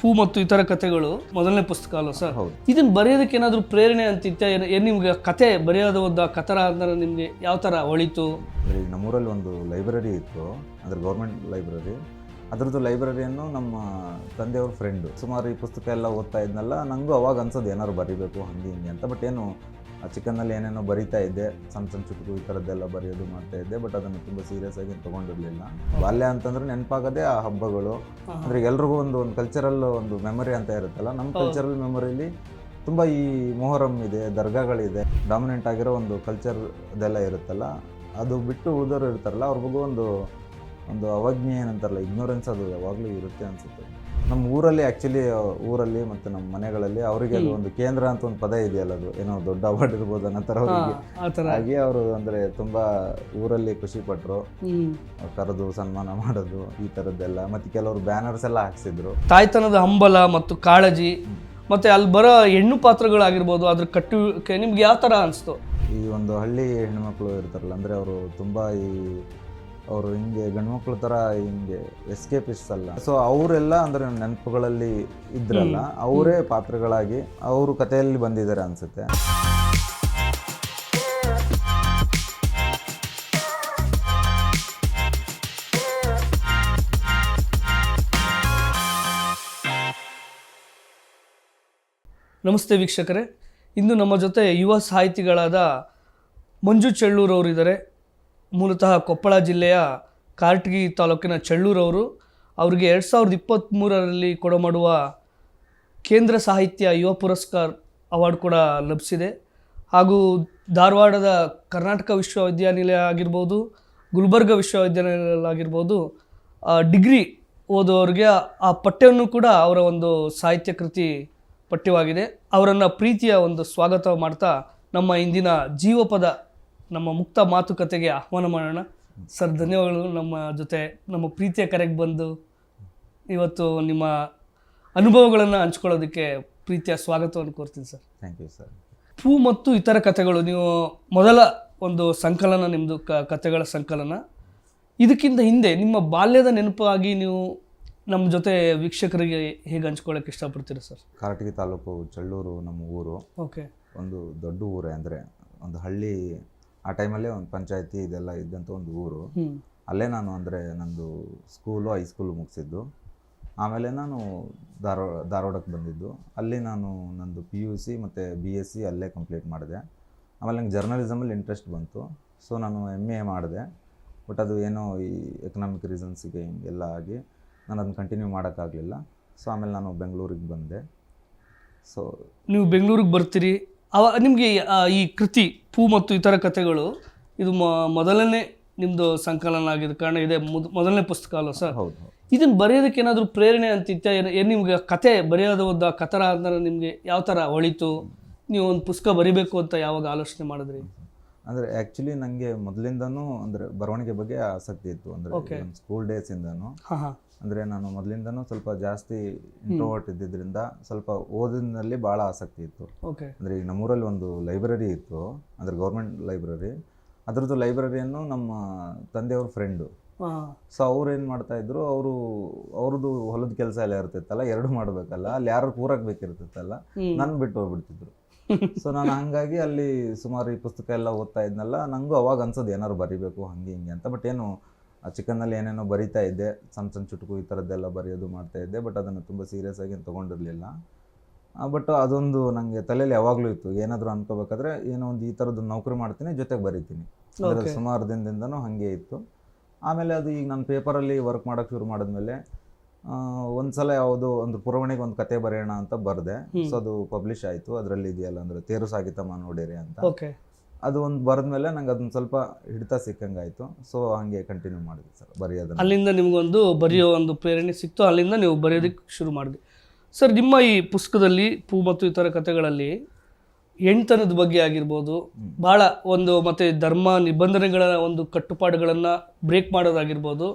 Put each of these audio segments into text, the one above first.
ಪೂ ಮತ್ತು ಇತರ ಕಥೆಗಳು ಮೊದಲನೇ ಪುಸ್ತಕ ಅಲ್ವಾ ಸರ್? ಹೌದು. ಇದನ್ನ ಬರೆಯೋದಕ್ಕೆ ಏನಾದರೂ ಪ್ರೇರಣೆ ಅಂತಿತ್ತ? ಏನು ನಿಮ್ಗೆ ಕತೆ ಬರೆಯೋದು ಒಂದು ಕಥನ ಅಂದ್ರೆ ನಿಮಗೆ ಯಾವ ಥರ ಹೊಳಿತು? ಅಂದರೆ ಈಗ ನಮ್ಮೂರಲ್ಲಿ ಒಂದು ಲೈಬ್ರರಿ ಇತ್ತು, ಅಂದರೆ ಗೌರ್ಮೆಂಟ್ ಲೈಬ್ರರಿ. ಅದರದ್ದು ಲೈಬ್ರರಿಯನ್ನು ನಮ್ಮ ತಂದೆಯವ್ರ ಫ್ರೆಂಡು. ಸುಮಾರು ಈ ಪುಸ್ತಕ ಎಲ್ಲ ಓದ್ತಾ ಇದ್ನಲ್ಲ, ನನಗೂ ಅವಾಗ ಅನ್ಸೋದು ಏನಾದ್ರು ಬರೀಬೇಕು ಹಂಗೆ ಹಿಂಗೆ ಅಂತ. ಬಟ್ ಏನು ಚಿಕ್ಕನ್ನಲ್ಲಿ ಏನೇನೋ ಬರಿತಾ ಇದ್ದೆ, ಸಣ್ಣ ಸಣ್ಣ ಚುಟುಕು ಈ ಥರದ್ದೆಲ್ಲ ಬರೆಯೋದು ಮಾಡ್ತಾ ಇದ್ದೆ. ಬಟ್ ಅದನ್ನು ತುಂಬ ಸೀರಿಯಸ್ ಆಗಿ ತೊಗೊಂಡಿರಲಿಲ್ಲ. ಬಾಲ್ಯ ಅಂತಂದ್ರೆ ನೆನಪಾಗೋದೇ ಆ ಹಬ್ಬಗಳು. ಅಂದರೆ ಎಲ್ರಿಗೂ ಒಂದು ಕಲ್ಚರಲ್ ಒಂದು ಮೆಮೊರಿ ಅಂತ ಇರುತ್ತಲ್ಲ, ನಮ್ಮ ಕಲ್ಚರಲ್ ಮೆಮೊರಿಲಿ ತುಂಬ ಈ ಮೊಹರಮ್ ಇದೆ, ದರ್ಗಾಗಳಿದೆ, ಡಾಮಿನೆಂಟ್ ಆಗಿರೋ ಒಂದು ಕಲ್ಚರ್ ಅದೆಲ್ಲ ಇರುತ್ತಲ್ಲ. ಅದು ಬಿಟ್ಟು ಉಳಿದವರು ಇರ್ತಾರಲ್ಲ, ಅವ್ರ ಬಗ್ಗೆ ಒಂದು ಅವಜ್ಞೆ ಏನಂತಾರಲ್ಲ, ಇಗ್ನೋರೆನ್ಸ್, ಅದು ಯಾವಾಗಲೂ ಇರುತ್ತೆ ಅನಿಸುತ್ತೆ. ನಮ್ಮ ಊರಲ್ಲಿ ಆ್ಯಕ್ಚುಲಿ ಊರಲ್ಲಿ ಮತ್ತು ನಮ್ಮ ಮನೆಗಳಲ್ಲಿ ಅವರಿಗೆ ಅದು ಒಂದು ಕೇಂದ್ರ ಅಂತ ಒಂದು ಪದ ಇದೆಯಲ್ಲ, ಅದು ಏನೋ ದೊಡ್ಡ ಅವಾರ್ಡ್ ಇರ್ಬೋದು ಅನ್ನೋ ಥರ ಅವರಿಗೆ. ಹಾಗೆ ಅವರು ಅಂದರೆ ತುಂಬ ಊರಲ್ಲಿ ಖುಷಿ ಪಟ್ಟರು, ಕರೆದು ಸನ್ಮಾನ ಮಾಡೋದು ಈ ಥರದ್ದೆಲ್ಲ. ಮತ್ತು ಕೆಲವರು ಬ್ಯಾನರ್ಸ್ ಎಲ್ಲ ಹಾಕ್ಸಿದ್ರು. ತಾಯ್ತನದ ಹಂಬಲ ಮತ್ತು ಕಾಳಜಿ ಮತ್ತು ಅಲ್ಲಿ ಬರೋ ಹೆಣ್ಣು ಪಾತ್ರಗಳಾಗಿರ್ಬೋದು, ಅದ್ರ ಕಟ್ಟುವಿಕೆ ನಿಮ್ಗೆ ಯಾವ ಥರ ಅನಿಸ್ತು? ಈ ಒಂದು ಹಳ್ಳಿ ಹೆಣ್ಮಕ್ಳು ಇರ್ತಾರಲ್ಲ, ಅಂದರೆ ಅವರು ತುಂಬ ಅವರು ಹಿಂಗೆ ಗಂಡ್ಮಕ್ಳ ಥರ ಹಿಂಗೆ ಎಸ್ಕೇಪಿಸ್ಟ್ ಅಲ್ಲ. ಸೊ ಅವರೆಲ್ಲ ಅಂದರೆ ನೆನಪುಗಳಲ್ಲಿ ಇದ್ರಲ್ಲ, ಅವರೇ ಪಾತ್ರಗಳಾಗಿ ಅವರು ಕಥೆಯಲ್ಲಿ ಬಂದಿದ್ದಾರೆ ಅನಿಸುತ್ತೆ. ನಮಸ್ತೆ ವೀಕ್ಷಕರೇ, ಇಂದು ನಮ್ಮ ಜೊತೆ ಯುವ ಸಾಹಿತಿಗಳಾದ ಮಂಜು ಚೆಳ್ಳೂರು ಅವರಿದ್ದಾರೆ. ಮೂಲತಃ ಕೊಪ್ಪಳ ಜಿಲ್ಲೆಯ ಕಾರಟಗಿ ತಾಲೂಕಿನ ಚೆಳ್ಳೂರವರು. ಅವರಿಗೆ 2023ರಲ್ಲಿ ಕೊಡಮಾಡುವ ಕೇಂದ್ರ ಸಾಹಿತ್ಯ ಯುವ ಪುರಸ್ಕಾರ ಅವಾರ್ಡ್ ಕೂಡ ಲಭಿಸಿದೆ. ಹಾಗೂ ಧಾರವಾಡದ ಕರ್ನಾಟಕ ವಿಶ್ವವಿದ್ಯಾನಿಲಯ ಆಗಿರ್ಬೋದು, ಗುಲ್ಬರ್ಗ ವಿಶ್ವವಿದ್ಯಾನಿಲಯ ಆಗಿರ್ಬೋದು, ಡಿಗ್ರಿ ಓದೋರಿಗೆ ಆ ಪಠ್ಯವನ್ನು ಕೂಡ ಅವರ ಒಂದು ಸಾಹಿತ್ಯ ಕೃತಿ ಪಠ್ಯವಾಗಿದೆ. ಅವರನ್ನು ಪ್ರೀತಿಯ ಒಂದು ಸ್ವಾಗತ ಮಾಡ್ತಾ ನಮ್ಮ ಇಂದಿನ ಜೀವಪದ, ನಮ್ಮ ಮುಕ್ತ ಮಾತುಕತೆಗೆ ಆಹ್ವಾನ ಮಾಡೋಣ. ಸರ್, ಧನ್ಯವಾದಗಳು ನಮ್ಮ ಜೊತೆ ನಮ್ಮ ಪ್ರೀತಿಯ ಕರೆಗೆ ಬಂದು ಇವತ್ತು ನಿಮ್ಮ ಅನುಭವಗಳನ್ನು ಹಂಚ್ಕೊಳ್ಳೋದಕ್ಕೆ ಪ್ರೀತಿಯ ಸ್ವಾಗತವನ್ನು ಕೋರ್ತೀನಿ ಸರ್. Thank you sir. ಪೂ ಮತ್ತು ಇತರ ಕಥೆಗಳು, ನೀವು ಮೊದಲ ಒಂದು ಸಂಕಲನ, ನಿಮ್ಮದು ಕಥೆಗಳ ಸಂಕಲನ. ಇದಕ್ಕಿಂತ ಹಿಂದೆ ನಿಮ್ಮ ಬಾಲ್ಯದ ನೆನಪಾಗಿ ನೀವು ನಮ್ಮ ಜೊತೆ ವೀಕ್ಷಕರಿಗೆ ಹೇಗೆ ಹಂಚ್ಕೊಳ್ಳೋಕೆ ಇಷ್ಟಪಡ್ತೀರಾ ಸರ್? ಕಾರಟಗಿ ತಾಲೂಕು ಚೆಳ್ಳೂರು ನಮ್ಮ ಊರು. ಓಕೆ. ಒಂದು ದೊಡ್ಡ ಊರೇ, ಅಂದರೆ ಒಂದು ಹಳ್ಳಿ. ಆ ಟೈಮಲ್ಲೇ ಒಂದು ಪಂಚಾಯತಿ ಇದೆಲ್ಲ ಇದ್ದಂಥ ಒಂದು ಊರು. ಅಲ್ಲೇ ನಾನು ಅಂದರೆ ನಂದು ಸ್ಕೂಲು, ಹೈಸ್ಕೂಲು ಮುಗಿಸಿದ್ದು. ಆಮೇಲೆ ನಾನು ಧಾರವಾಡಕ್ಕೆ ಬಂದಿದ್ದು. ಅಲ್ಲಿ ನಾನು ನಂದು PUC ಮತ್ತು BSc ಅಲ್ಲೇ ಕಂಪ್ಲೀಟ್ ಮಾಡಿದೆ. ಆಮೇಲೆ ನಂಗೆ ಜರ್ನಲಿಸಮಲ್ಲಿ ಇಂಟ್ರೆಸ್ಟ್ ಬಂತು. ಸೊ ನಾನು MA ಮಾಡಿದೆ. ಬಟ್ ಅದು ಏನೋ ಈ ಎಕನಾಮಿಕ್ ರೀಸನ್ಸಿಗೆ ಹಿಂಗೆಲ್ಲ ಆಗಿ ನಾನು ಅದನ್ನು ಕಂಟಿನ್ಯೂ ಮಾಡೋಕ್ಕಾಗಲಿಲ್ಲ. ಸೊ ಆಮೇಲೆ ನಾನು ಬೆಂಗಳೂರಿಗೆ ಬಂದೆ. ಸೊ ನೀವು ಬೆಂಗಳೂರಿಗೆ ಬರ್ತೀರಿ, ನಿಮಗೆ ಈ ಕೃತಿ ಪೂ ಮತ್ತು ಇತರ ಕಥೆಗಳು ಇದು ಮೊದಲನೇ ನಿಮ್ಮದು ಸಂಕಲನ ಆಗಿದ್ದ ಕಾರಣ ಇದೆ ಮೊದಲನೇ ಪುಸ್ತಕ ಅಲ್ವಾ ಸರ್? ಹೌದು. ಇದನ್ನು ಬರೆಯೋದಕ್ಕೆ ಏನಾದರೂ ಪ್ರೇರಣೆ ಅಂತಿತ್ತ? ಏನು ನಿಮ್ಗೆ ಕತೆ ಬರೆಯೋದು ಒಂದು ಕಥನ ಅಂದ್ರೆ ನಿಮಗೆ ಯಾವ ಥರ ಹೊಳಿತು? ನೀವು ಒಂದು ಪುಸ್ತಕ ಬರಿಬೇಕು ಅಂತ ಯಾವಾಗ ಆಲೋಚನೆ ಮಾಡಿದ್ರಿ? ಅಂದರೆ ಆ್ಯಕ್ಚುಲಿ ನನಗೆ ಮೊದಲಿಂದನೂ ಅಂದರೆ ಬರವಣಿಗೆ ಬಗ್ಗೆ ಆಸಕ್ತಿ ಇತ್ತು. ಅಂದರೆ ಸ್ಕೂಲ್ ಡೇಸಿಂದನೂ. ಅಂದರೆ ನಾನು ಮೊದಲಿಂದನೂ ಸ್ವಲ್ಪ ಜಾಸ್ತಿ ಇಂಟ್ರೋವರ್ಟ್ ಇದ್ದಿದ್ದರಿಂದ ಸ್ವಲ್ಪ ಓದಿನಲ್ಲಿ ಭಾಳ ಆಸಕ್ತಿ ಇತ್ತು. ಅಂದರೆ ಈಗ ನಮ್ಮೂರಲ್ಲಿ ಒಂದು ಲೈಬ್ರರಿ ಇತ್ತು, ಅಂದರೆ ಗೌರ್ಮೆಂಟ್ ಲೈಬ್ರರಿ. ಅದರದ್ದು ಲೈಬ್ರರಿಯನ್ನು ನಮ್ಮ ತಂದೆಯವ್ರ ಫ್ರೆಂಡು. ಸೊ ಅವ್ರು ಏನು ಮಾಡ್ತಾಯಿದ್ರು, ಅವ್ರದ್ದು ಹೊಲದ ಕೆಲಸ ಎಲ್ಲ ಇರ್ತಿತ್ತಲ್ಲ, ಎರಡು ಮಾಡಬೇಕಲ್ಲ, ಅಲ್ಲಿ ಯಾರು ಕೂರಕ್ಕೆ ಬೇಕಿರ್ತಿತ್ತಲ್ಲ, ನನ್ನ ಬಿಟ್ಟು ಹೋಗ್ಬಿಡ್ತಿದ್ರು. ಸೊ ನಾನು ಹಂಗಾಗಿ ಅಲ್ಲಿ ಸುಮಾರು ಈ ಪುಸ್ತಕ ಎಲ್ಲ ಓದ್ತಾ ಇದ್ನಲ್ಲ, ನನಗೂ ಅವಾಗ ಅನ್ಸೋದು ಏನಾದ್ರು ಬರಿಬೇಕು ಹಂಗೆ ಹಿಂಗೆ ಅಂತ. ಬಟ್ ಏನು ಚಿಕ್ಕನ್ನಲ್ಲಿ ಏನೇನೋ ಬರಿತಾ ಇದ್ದೆ, ಸಣ್ಣ ಸಣ್ಣ ಚುಟುಕು ಈ ಥರದ್ದೆಲ್ಲ ಬರೆಯೋದು ಮಾಡ್ತಾ ಇದ್ದೆ. ಬಟ್ ಅದನ್ನು ತುಂಬ ಸೀರಿಯಸ್ ಆಗಿ ತೊಗೊಂಡಿರಲಿಲ್ಲ. ಬಟ್ ಅದೊಂದು ನನಗೆ ತಲೆಯಲ್ಲಿ ಯಾವಾಗಲೂ ಇತ್ತು, ಏನಾದರೂ ಅನ್ಕೋಬೇಕಾದ್ರೆ ಏನೋ ಒಂದು ಈ ಥರದ್ದು ನೌಕರಿ ಮಾಡ್ತೀನಿ, ಜೊತೆಗೆ ಬರಿತೀನಿ. ಅಂದರೆ ಸುಮಾರು ದಿನದಿಂದನೂ ಹಾಗೆ ಇತ್ತು. ಆಮೇಲೆ ಅದು ಈಗ ನಾನು ಪೇಪರಲ್ಲಿ ವರ್ಕ್ ಮಾಡೋಕ್ಕೆ ಶುರು ಮಾಡಿದ್ಮೇಲೆ ಒಂದು ಸಲ ಯಾವುದೋ ಒಂದು ಪುರವಣಿಗೆ ಒಂದು ಕತೆ ಬರೆಯೋಣ ಅಂತ ಬರೆದೆ. ಸೊ ಅದು ಪಬ್ಲಿಷ್ ಆಯಿತು. ಅದರಲ್ಲಿ ಇದೆಯಲ್ಲ, ಅಂದರೆ ತೇರು ಸಾಗಿತಮ್ಮ ನೋಡಿರಿ ಅಂತ. ಅದು ಒಂದು ಬರೆದ್ಮೇಲೆ ನಂಗೆ ಅದನ್ನ ಸ್ವಲ್ಪ ಹಿಡಿತ ಸಿಕ್ಕಂಗಾಯಿತು. ಸೊ ಹಾಗೆ ಕಂಟಿನ್ಯೂ ಮಾಡಿದೆ ಸರ್ ಬರೆಯೋದನ್ನು. ಅಲ್ಲಿಂದ ನಿಮಗೊಂದು ಬರೆಯೋ ಒಂದು ಪ್ರೇರಣೆ ಸಿಕ್ತು, ಅಲ್ಲಿಂದ ನೀವು ಬರೆಯೋದಕ್ಕೆ ಶುರು ಮಾಡಿದ್ರಿ. ಸರ್, ನಿಮ್ಮ ಈ ಪುಸ್ತಕದಲ್ಲಿ ಪೂ ಮತ್ತು ಇತರ ಕಥೆಗಳಲ್ಲಿ ಹೆಣ್ತನದ ಬಗ್ಗೆ ಆಗಿರ್ಬೋದು, ಭಾಳ ಒಂದು ಮತ್ತು ಧರ್ಮ ನಿಬಂಧನೆಗಳ ಒಂದು ಕಟ್ಟುಪಾಡುಗಳನ್ನು ಬ್ರೇಕ್ ಮಾಡೋದಾಗಿರ್ಬೋದು,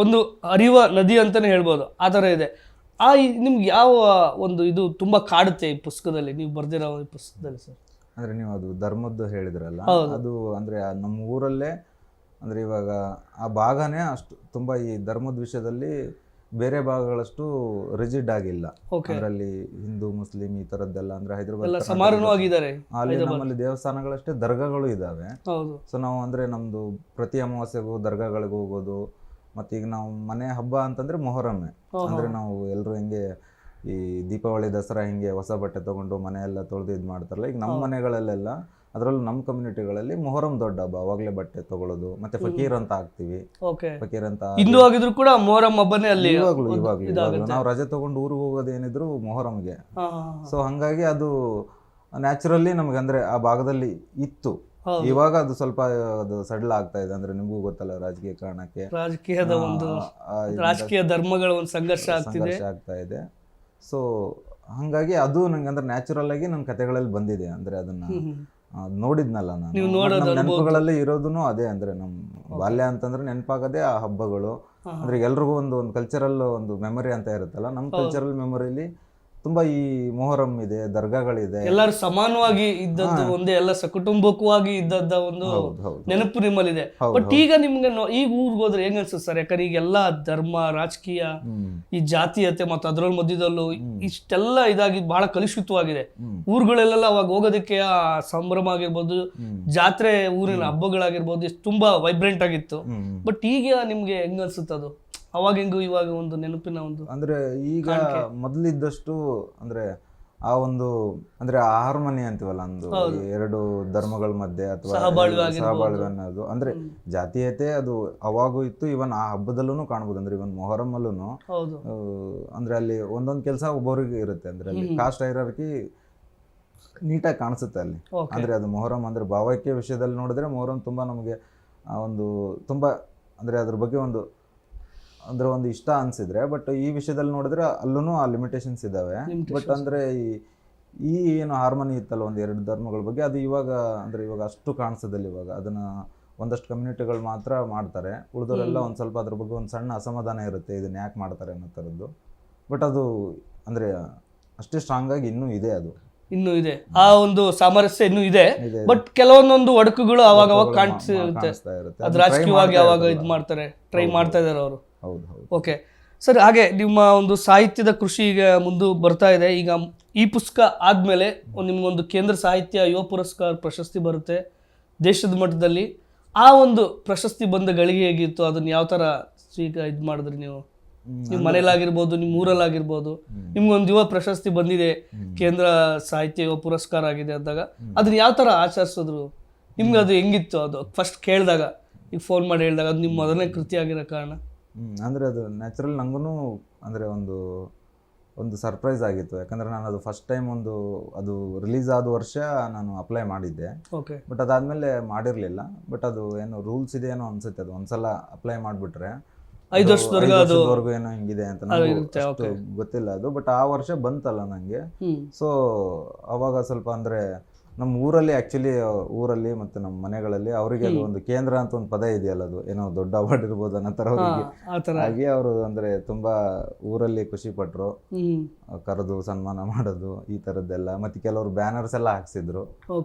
ಒಂದು ಹರಿಯುವ ನದಿ ಅಂತಲೇ ಹೇಳ್ಬೋದು, ಆ ಥರ ಇದೆ. ನಿಮ್ಗೆ ಯಾವ ಒಂದು ಇದು ತುಂಬ ಕಾಡುತ್ತೆ ಈ ಪುಸ್ತಕದಲ್ಲಿ, ನೀವು ಬರೆದಿರೋ ಈ ಪುಸ್ತಕದಲ್ಲಿ ಸರ್? ಅಂದರೆ ನೀವು ಅದು ಧರ್ಮದ್ದು ಹೇಳಿದ್ರಲ್ಲ, ಅದು ಅಂದರೆ ನಮ್ಮ ಊರಲ್ಲೇ ಅಂದರೆ ಇವಾಗ ಆ ಭಾಗನೇ ಅಷ್ಟು ತುಂಬ ಈ ಧರ್ಮದ ವಿಷಯದಲ್ಲಿ ಬೇರೆ ಭಾಗಗಳಷ್ಟು ರಿಜಿಡ್ ಆಗಿಲ್ಲ. Okay. ಅದರಲ್ಲಿ ಹಿಂದೂ ಮುಸ್ಲಿಂ ಈ ತರದ್ದೆಲ್ಲ ಅಂದ್ರೆ ಎಲ್ಲ ಹೈದರಾಬಾದ್ ಸಮಾನವಾಗಿದ್ದಾರೆ. ಅಲ್ಲಿ ನಮ್ಮಲ್ಲಿ ದೇವಸ್ಥಾನಗಳಷ್ಟೇ ದರ್ಗಾಗಳು ಇದಾವೆ. ಹೌದು. ಸೊ ನಾವು ಅಂದ್ರೆ ನಮ್ದು ಪ್ರತಿ ಅಮಾವಾಸ್ಯೆಗೂ ದರ್ಗಾಗಳಿಗೆ ಹೋಗೋದು, ಮತ್ತೆ ಈಗ ನಾವು ಮನೆ ಹಬ್ಬ ಅಂತಂದ್ರೆ ಮೊಹರಮ್ಮೆ. ಅಂದ್ರೆ ನಾವು ಎಲ್ಲರೂ ಹೆಂಗೆ ಈ ದೀಪಾವಳಿ ದಸರಾ ಹಿಂಗೆ ಹೊಸ ಬಟ್ಟೆ ತಗೊಂಡು ಮನೆಯೆಲ್ಲ ತೊಳೆದು ಇದು ಮಾಡ್ತಾರಲ್ಲ, ಈಗ ನಮ್ಮ ಮನೆಗಳಲ್ಲೆಲ್ಲ ಅದರಲ್ಲೂ ನಮ್ಮ ಕಮ್ಯುನಿಟಿಗಳಲ್ಲಿ ಮೊಹರಂ ದೊಡ್ಡ ಹಬ್ಬ. ಅವಾಗಲೇ ಬಟ್ಟೆ ತಗೊಳ್ಳೋದು, ಮತ್ತೆ ಫಕೀರ್ ಅಂತ ಹಾಕ್ತಿವಿ. ಓಕೆ. ಫಕೀರ್ ಅಂತ ಹಿಂದೂ ಆಗಿದ್ರು ಕೂಡ ಮೊಹರಂ ಹಬ್ಬನೇ ಅಲ್ಲಿ ಇವಾಗ್ಲೂ ನಾವು ರಜೆ ತಗೊಂಡು ಊರಿಗೆ ಹೋಗೋದು ಏನಿದ್ರು ಮೊಹರಂಗೆ. ಸೊ ಹಂಗಾಗಿ ಅದು ನ್ಯಾಚುರಲಿ ನಮ್ಗೆ ಅಂದ್ರೆ ಆ ಭಾಗದಲ್ಲಿ ಇತ್ತು. ಇವಾಗ ಅದು ಸ್ವಲ್ಪ ಅದು ಸಡ್ಲ ಆಗ್ತಾ ಇದೆ. ಅಂದ್ರೆ ನಿಮಗೂ ಗೊತ್ತಲ್ಲ, ರಾಜಕೀಯ ಕಾರಣಕ್ಕೆ ರಾಜಕೀಯದ ಒಂದು ರಾಜಕೀಯ ಧರ್ಮಗಳ ಒಂದು ಸಂಘರ್ಷ ಆಗ್ತಾ ಇದೆ. ಸೊ ಹಂಗಾಗಿ ಅದು ನಂಗೆ ಅಂದ್ರೆ ನ್ಯಾಚುರಲ್ ಆಗಿ ನನ್ನ ಕಥೆಗಳಲ್ಲಿ ಬಂದಿದೆ. ಅಂದ್ರೆ ಅದನ್ನ ನೋಡಿದ್ನಲ್ಲ ನಾನು, ನೆನಪುಗಳಲ್ಲಿ ಇರೋದನ್ನು ಅದೇ. ಅಂದ್ರೆ ನಮ್ ಬಾಲ್ಯ ಅಂತಂದ್ರೆ ನೆನಪಾಗದೆ ಆ ಹಬ್ಬಗಳು. ಅಂದ್ರೆ ಎಲ್ರಿಗೂ ಒಂದು ಕಲ್ಚರಲ್ ಒಂದು ಮೆಮೊರಿ ಅಂತ ಇರುತ್ತಲ್ಲ, ನಮ್ಮ ಕಲ್ಚರಲ್ ಮೆಮೊರಿಲಿ ತುಂಬಾ ಈ ಮೊಹರಂ ಇದೆ, ದರ್ಗಾಗಳಿದೆ, ಎಲ್ಲರೂ ಸಮಾನವಾಗಿ ಇದ್ದದ್ದು ಒಂದೇ, ಎಲ್ಲ ಸಕುಟುಂಬಕವಾಗಿ ಇದ್ದದ್ದ ಒಂದು ನೆನಪು ನಿಮ್ಮಲ್ಲಿದೆ. ಬಟ್ ಈಗ ನಿಮ್ಗೆ ಈಗ ಊರಿಗೆ ಹೋದ್ರೆ ಹೆಂಗ ಅನ್ಸುತ್ತೆ ಸರ್? ಯಾಕಂದ್ರೆ ಈಗ ಎಲ್ಲಾ ಧರ್ಮ, ರಾಜಕೀಯ, ಈ ಜಾತೀಯತೆ ಮತ್ತು ಅದ್ರೊಳ ಮಧ್ಯದಲ್ಲೂ ಇಷ್ಟೆಲ್ಲ ಇದಾಗಿ ಬಹಳ ಕಲುಷಿತವಾಗಿದೆ. ಊರುಗಳಲ್ಲೆಲ್ಲ ಅವಾಗ ಹೋಗೋದಕ್ಕೆ ಆ ಸಂಭ್ರಮ ಆಗಿರ್ಬೋದು, ಜಾತ್ರೆ, ಊರಿನ ಹಬ್ಬಗಳಾಗಿರ್ಬೋದು, ತುಂಬಾ ವೈಬ್ರೆಂಟ್ ಆಗಿತ್ತು. ಬಟ್ ಈಗ ನಿಮ್ಗೆ ಹೆಂಗ ಅನ್ಸುತ್ತೆ ಅದು? ಅವಾಗ ಹೆಂಗು ಇವಾಗ ಒಂದು ನೆನಪಿನ ಒಂದು ಅಂದ್ರೆ ಈಗ ಮೊದಲಿದ್ದಷ್ಟು ಅಂದ್ರೆ ಆ ಒಂದು ಅಂದ್ರೆ ಹಾರ್ಮನಿ ಅಂತೀವಲ್ಲ, ಒಂದು ಎರಡು ಧರ್ಮಗಳ ಮಧ್ಯೆ ಅಥವಾ ಸಹಬಾಳ್ವೆ ಅನ್ನೋದು, ಅಂದ್ರೆ ಜಾತೀಯತೆ ಅದು ಅವಾಗೂ ಇತ್ತು. ಇವನ್ ಆ ಹಬ್ಬದಲ್ಲೂ ಕಾಣ್ಬೋದು. ಅಂದ್ರೆ ಇವನ್ ಮೊಹರಂ ಅಲ್ಲೂ ಅಂದ್ರೆ ಅಲ್ಲಿ ಒಂದೊಂದು ಕೆಲಸ ಒಬ್ಬರಿಗೆ ಇರುತ್ತೆ. ಅಂದ್ರೆ ಅಲ್ಲಿ ಕಾಸ್ಟ್ ಹೈರಾರ್ಕಿ ನೀಟಾಗಿ ಕಾಣಿಸುತ್ತೆ ಅಲ್ಲಿ. ಅಂದ್ರೆ ಅದು ಮೊಹರಂ ಅಂದ್ರೆ ಭಾವೈಕ್ಯ ವಿಷಯದಲ್ಲಿ ನೋಡಿದ್ರೆ ಮೊಹರಂ ತುಂಬಾ ನಮಗೆ ಒಂದು ತುಂಬಾ ಅಂದ್ರೆ ಅದ್ರ ಬಗ್ಗೆ ಒಂದು ಇಷ್ಟ ಅನ್ಸಿದ್ರೆ, ಬಟ್ ಈ ವಿಷಯದಲ್ಲಿ ನೋಡಿದ್ರೆ ಅಲ್ಲೂ ಆ ಲಿಮಿಟೇಷನ್ಸ್ ಇದಾವೆ. ಬಟ್ ಅಂದ್ರೆ ಈ ಏನು ಹಾರ್ಮನಿ ಇತ್ತಲ್ಲ ಒಂದು ಎರಡು ಧರ್ಮಗಳ ಬಗ್ಗೆ, ಅದು ಇವಾಗ ಅಷ್ಟು ಕಾಣಿಸೋದಿಲ್ಲ. ಇವಾಗ ಅದನ್ನ ಒಂದಷ್ಟು ಕಮ್ಯುನಿಟಿಗಳು ಮಾತ್ರ ಮಾಡ್ತಾರೆ, ಉಳಿದವರೆಲ್ಲ ಒಂದ್ ಸ್ವಲ್ಪ ಅದ್ರ ಬಗ್ಗೆ ಒಂದು ಸಣ್ಣ ಅಸಮಾಧಾನ ಇರುತ್ತೆ, ಇದನ್ನ ಯಾಕೆ ಮಾಡ್ತಾರೆ ಅನ್ನೋ ಥರದ್ದು. ಬಟ್ ಅದು ಅಂದ್ರೆ ಅಷ್ಟೇ ಸ್ಟ್ರಾಂಗ್ ಆಗಿ ಇನ್ನೂ ಇದೆ, ಅದು ಇನ್ನೂ ಇದೆ, ಆ ಒಂದು ಸಾಮರಸ್ಯ ಇನ್ನೂ ಇದೆ. ಬಟ್ ಕೆಲವೊಂದೊಂದು ಒಡಕುಗಳು ಅವಾಗ ಕಾಣಿಸ್ತಾ ಇರುತ್ತೆ. ಅದು ರಾಜಕೀಯವಾಗಿ ಅವಾಗ ಇದು ಮಾಡ್ತಾರೆ, ಟ್ರೈ ಮಾಡ್ತಾ ಇದಾರೆ ಅವರು. ಓಕೆ ಸರ್, ಹಾಗೆ ನಿಮ್ಮ ಒಂದು ಸಾಹಿತ್ಯದ ಕೃಷಿ ಈಗ ಮುಂದೆ ಬರ್ತಾ ಇದೆ. ಈಗ ಈ ಪುಸ್ತಕ ಆದಮೇಲೆ ನಿಮ್ಗೊಂದು ಕೇಂದ್ರ ಸಾಹಿತ್ಯ ಯುವ ಪುರಸ್ಕಾರ ಪ್ರಶಸ್ತಿ ಬರುತ್ತೆ ದೇಶದ ಮಟ್ಟದಲ್ಲಿ. ಆ ಒಂದು ಪ್ರಶಸ್ತಿ ಬಂದ ಗಳಿಗೆ ಹೇಗಿತ್ತು? ಅದನ್ನ ಯಾವ ಥರ ಈಗ ಇದು ಮಾಡಿದ್ರಿ ನೀವು? ನಿಮ್ಮ ಮನೇಲಾಗಿರ್ಬೋದು, ನಿಮ್ಮ ಊರಲ್ಲಾಗಿರ್ಬೋದು, ನಿಮ್ಗೊಂದು ಯುವ ಪ್ರಶಸ್ತಿ ಬಂದಿದೆ, ಕೇಂದ್ರ ಸಾಹಿತ್ಯ ಯುವ ಪುರಸ್ಕಾರ ಆಗಿದೆ ಅಂದಾಗ ಅದನ್ನ ಯಾವ ಥರ ಆಚರಿಸಿದ್ರು? ನಿಮ್ಗೆ ಅದು ಹೆಂಗಿತ್ತು? ಅದು ಫಸ್ಟ್ ಕೇಳಿದಾಗ, ಈಗ ಫೋನ್ ಮಾಡಿ ಹೇಳಿದಾಗ, ಅದು ನಿಮ್ಮ ಮೊದಲನೇ ಕೃತಿ ಆಗಿರೋ ಕಾರಣ? ಅಂದರೆ ಅದು ನ್ಯಾಚುರಲ್ ನನಗೂ ಅಂದರೆ ಒಂದು ಸರ್ಪ್ರೈಸ್ ಆಗಿತ್ತು. ಯಾಕಂದರೆ ನಾನು ಅದು ಫಸ್ಟ್ ಟೈಮ್ ಅದು ರಿಲೀಸ್ ಆದ ವರ್ಷ ನಾನು ಅಪ್ಲೈ ಮಾಡಿದ್ದೆ. ಓಕೆ. ಬಟ್ ಅದಾದಮೇಲೆ ಮಾಡಿರಲಿಲ್ಲ. ಬಟ್ ಅದು ಏನು ರೂಲ್ಸ್ ಇದೆ ಏನೋ ಅನಿಸುತ್ತೆ, ಅದು ಒಂದ್ಸಲ ಅಪ್ಲೈ ಮಾಡಿಬಿಟ್ರೆ 5 ವರ್ಷದವರೆಗೂ ಏನೋ ಹಿಂಗಿದೆ ಅಂತ ನನಗೆ ಗೊತ್ತಿಲ್ಲ ಅದು. ಬಟ್ ಆ ವರ್ಷ ಬಂತಲ್ಲ ನನಗೆ. ಸೊ ಅವಾಗ ಸ್ವಲ್ಪ ಅಂದರೆ ನಮ್ಮ ಊರಲ್ಲಿ ಊರಲ್ಲಿ ಮತ್ತು ನಮ್ಮ ಮನೆಗಳಲ್ಲಿ ಅವರಿಗೆ ಅದು ಒಂದು ಕೇಂದ್ರ ಅಂತ ಒಂದು ಪದ ಇದೆಯಲ್ಲ, ಅದು ಏನೋ ದೊಡ್ಡ ಅವಾರ್ಡ್ ಇರ್ಬೋದು ಅನ್ನೋ ಥರ ಅವರಿಗೆ. ಹಾಗೆ ಅವರು ಅಂದರೆ ತುಂಬ ಊರಲ್ಲಿ ಖುಷಿ ಪಟ್ಟರು, ಕರೆದು ಸನ್ಮಾನ ಮಾಡೋದು ಈ ಥರದ್ದೆಲ್ಲ. ಮತ್ತು ಕೆಲವರು ಬ್ಯಾನರ್ಸ್ ಎಲ್ಲ ಹಾಕ್ಸಿದ್ರು.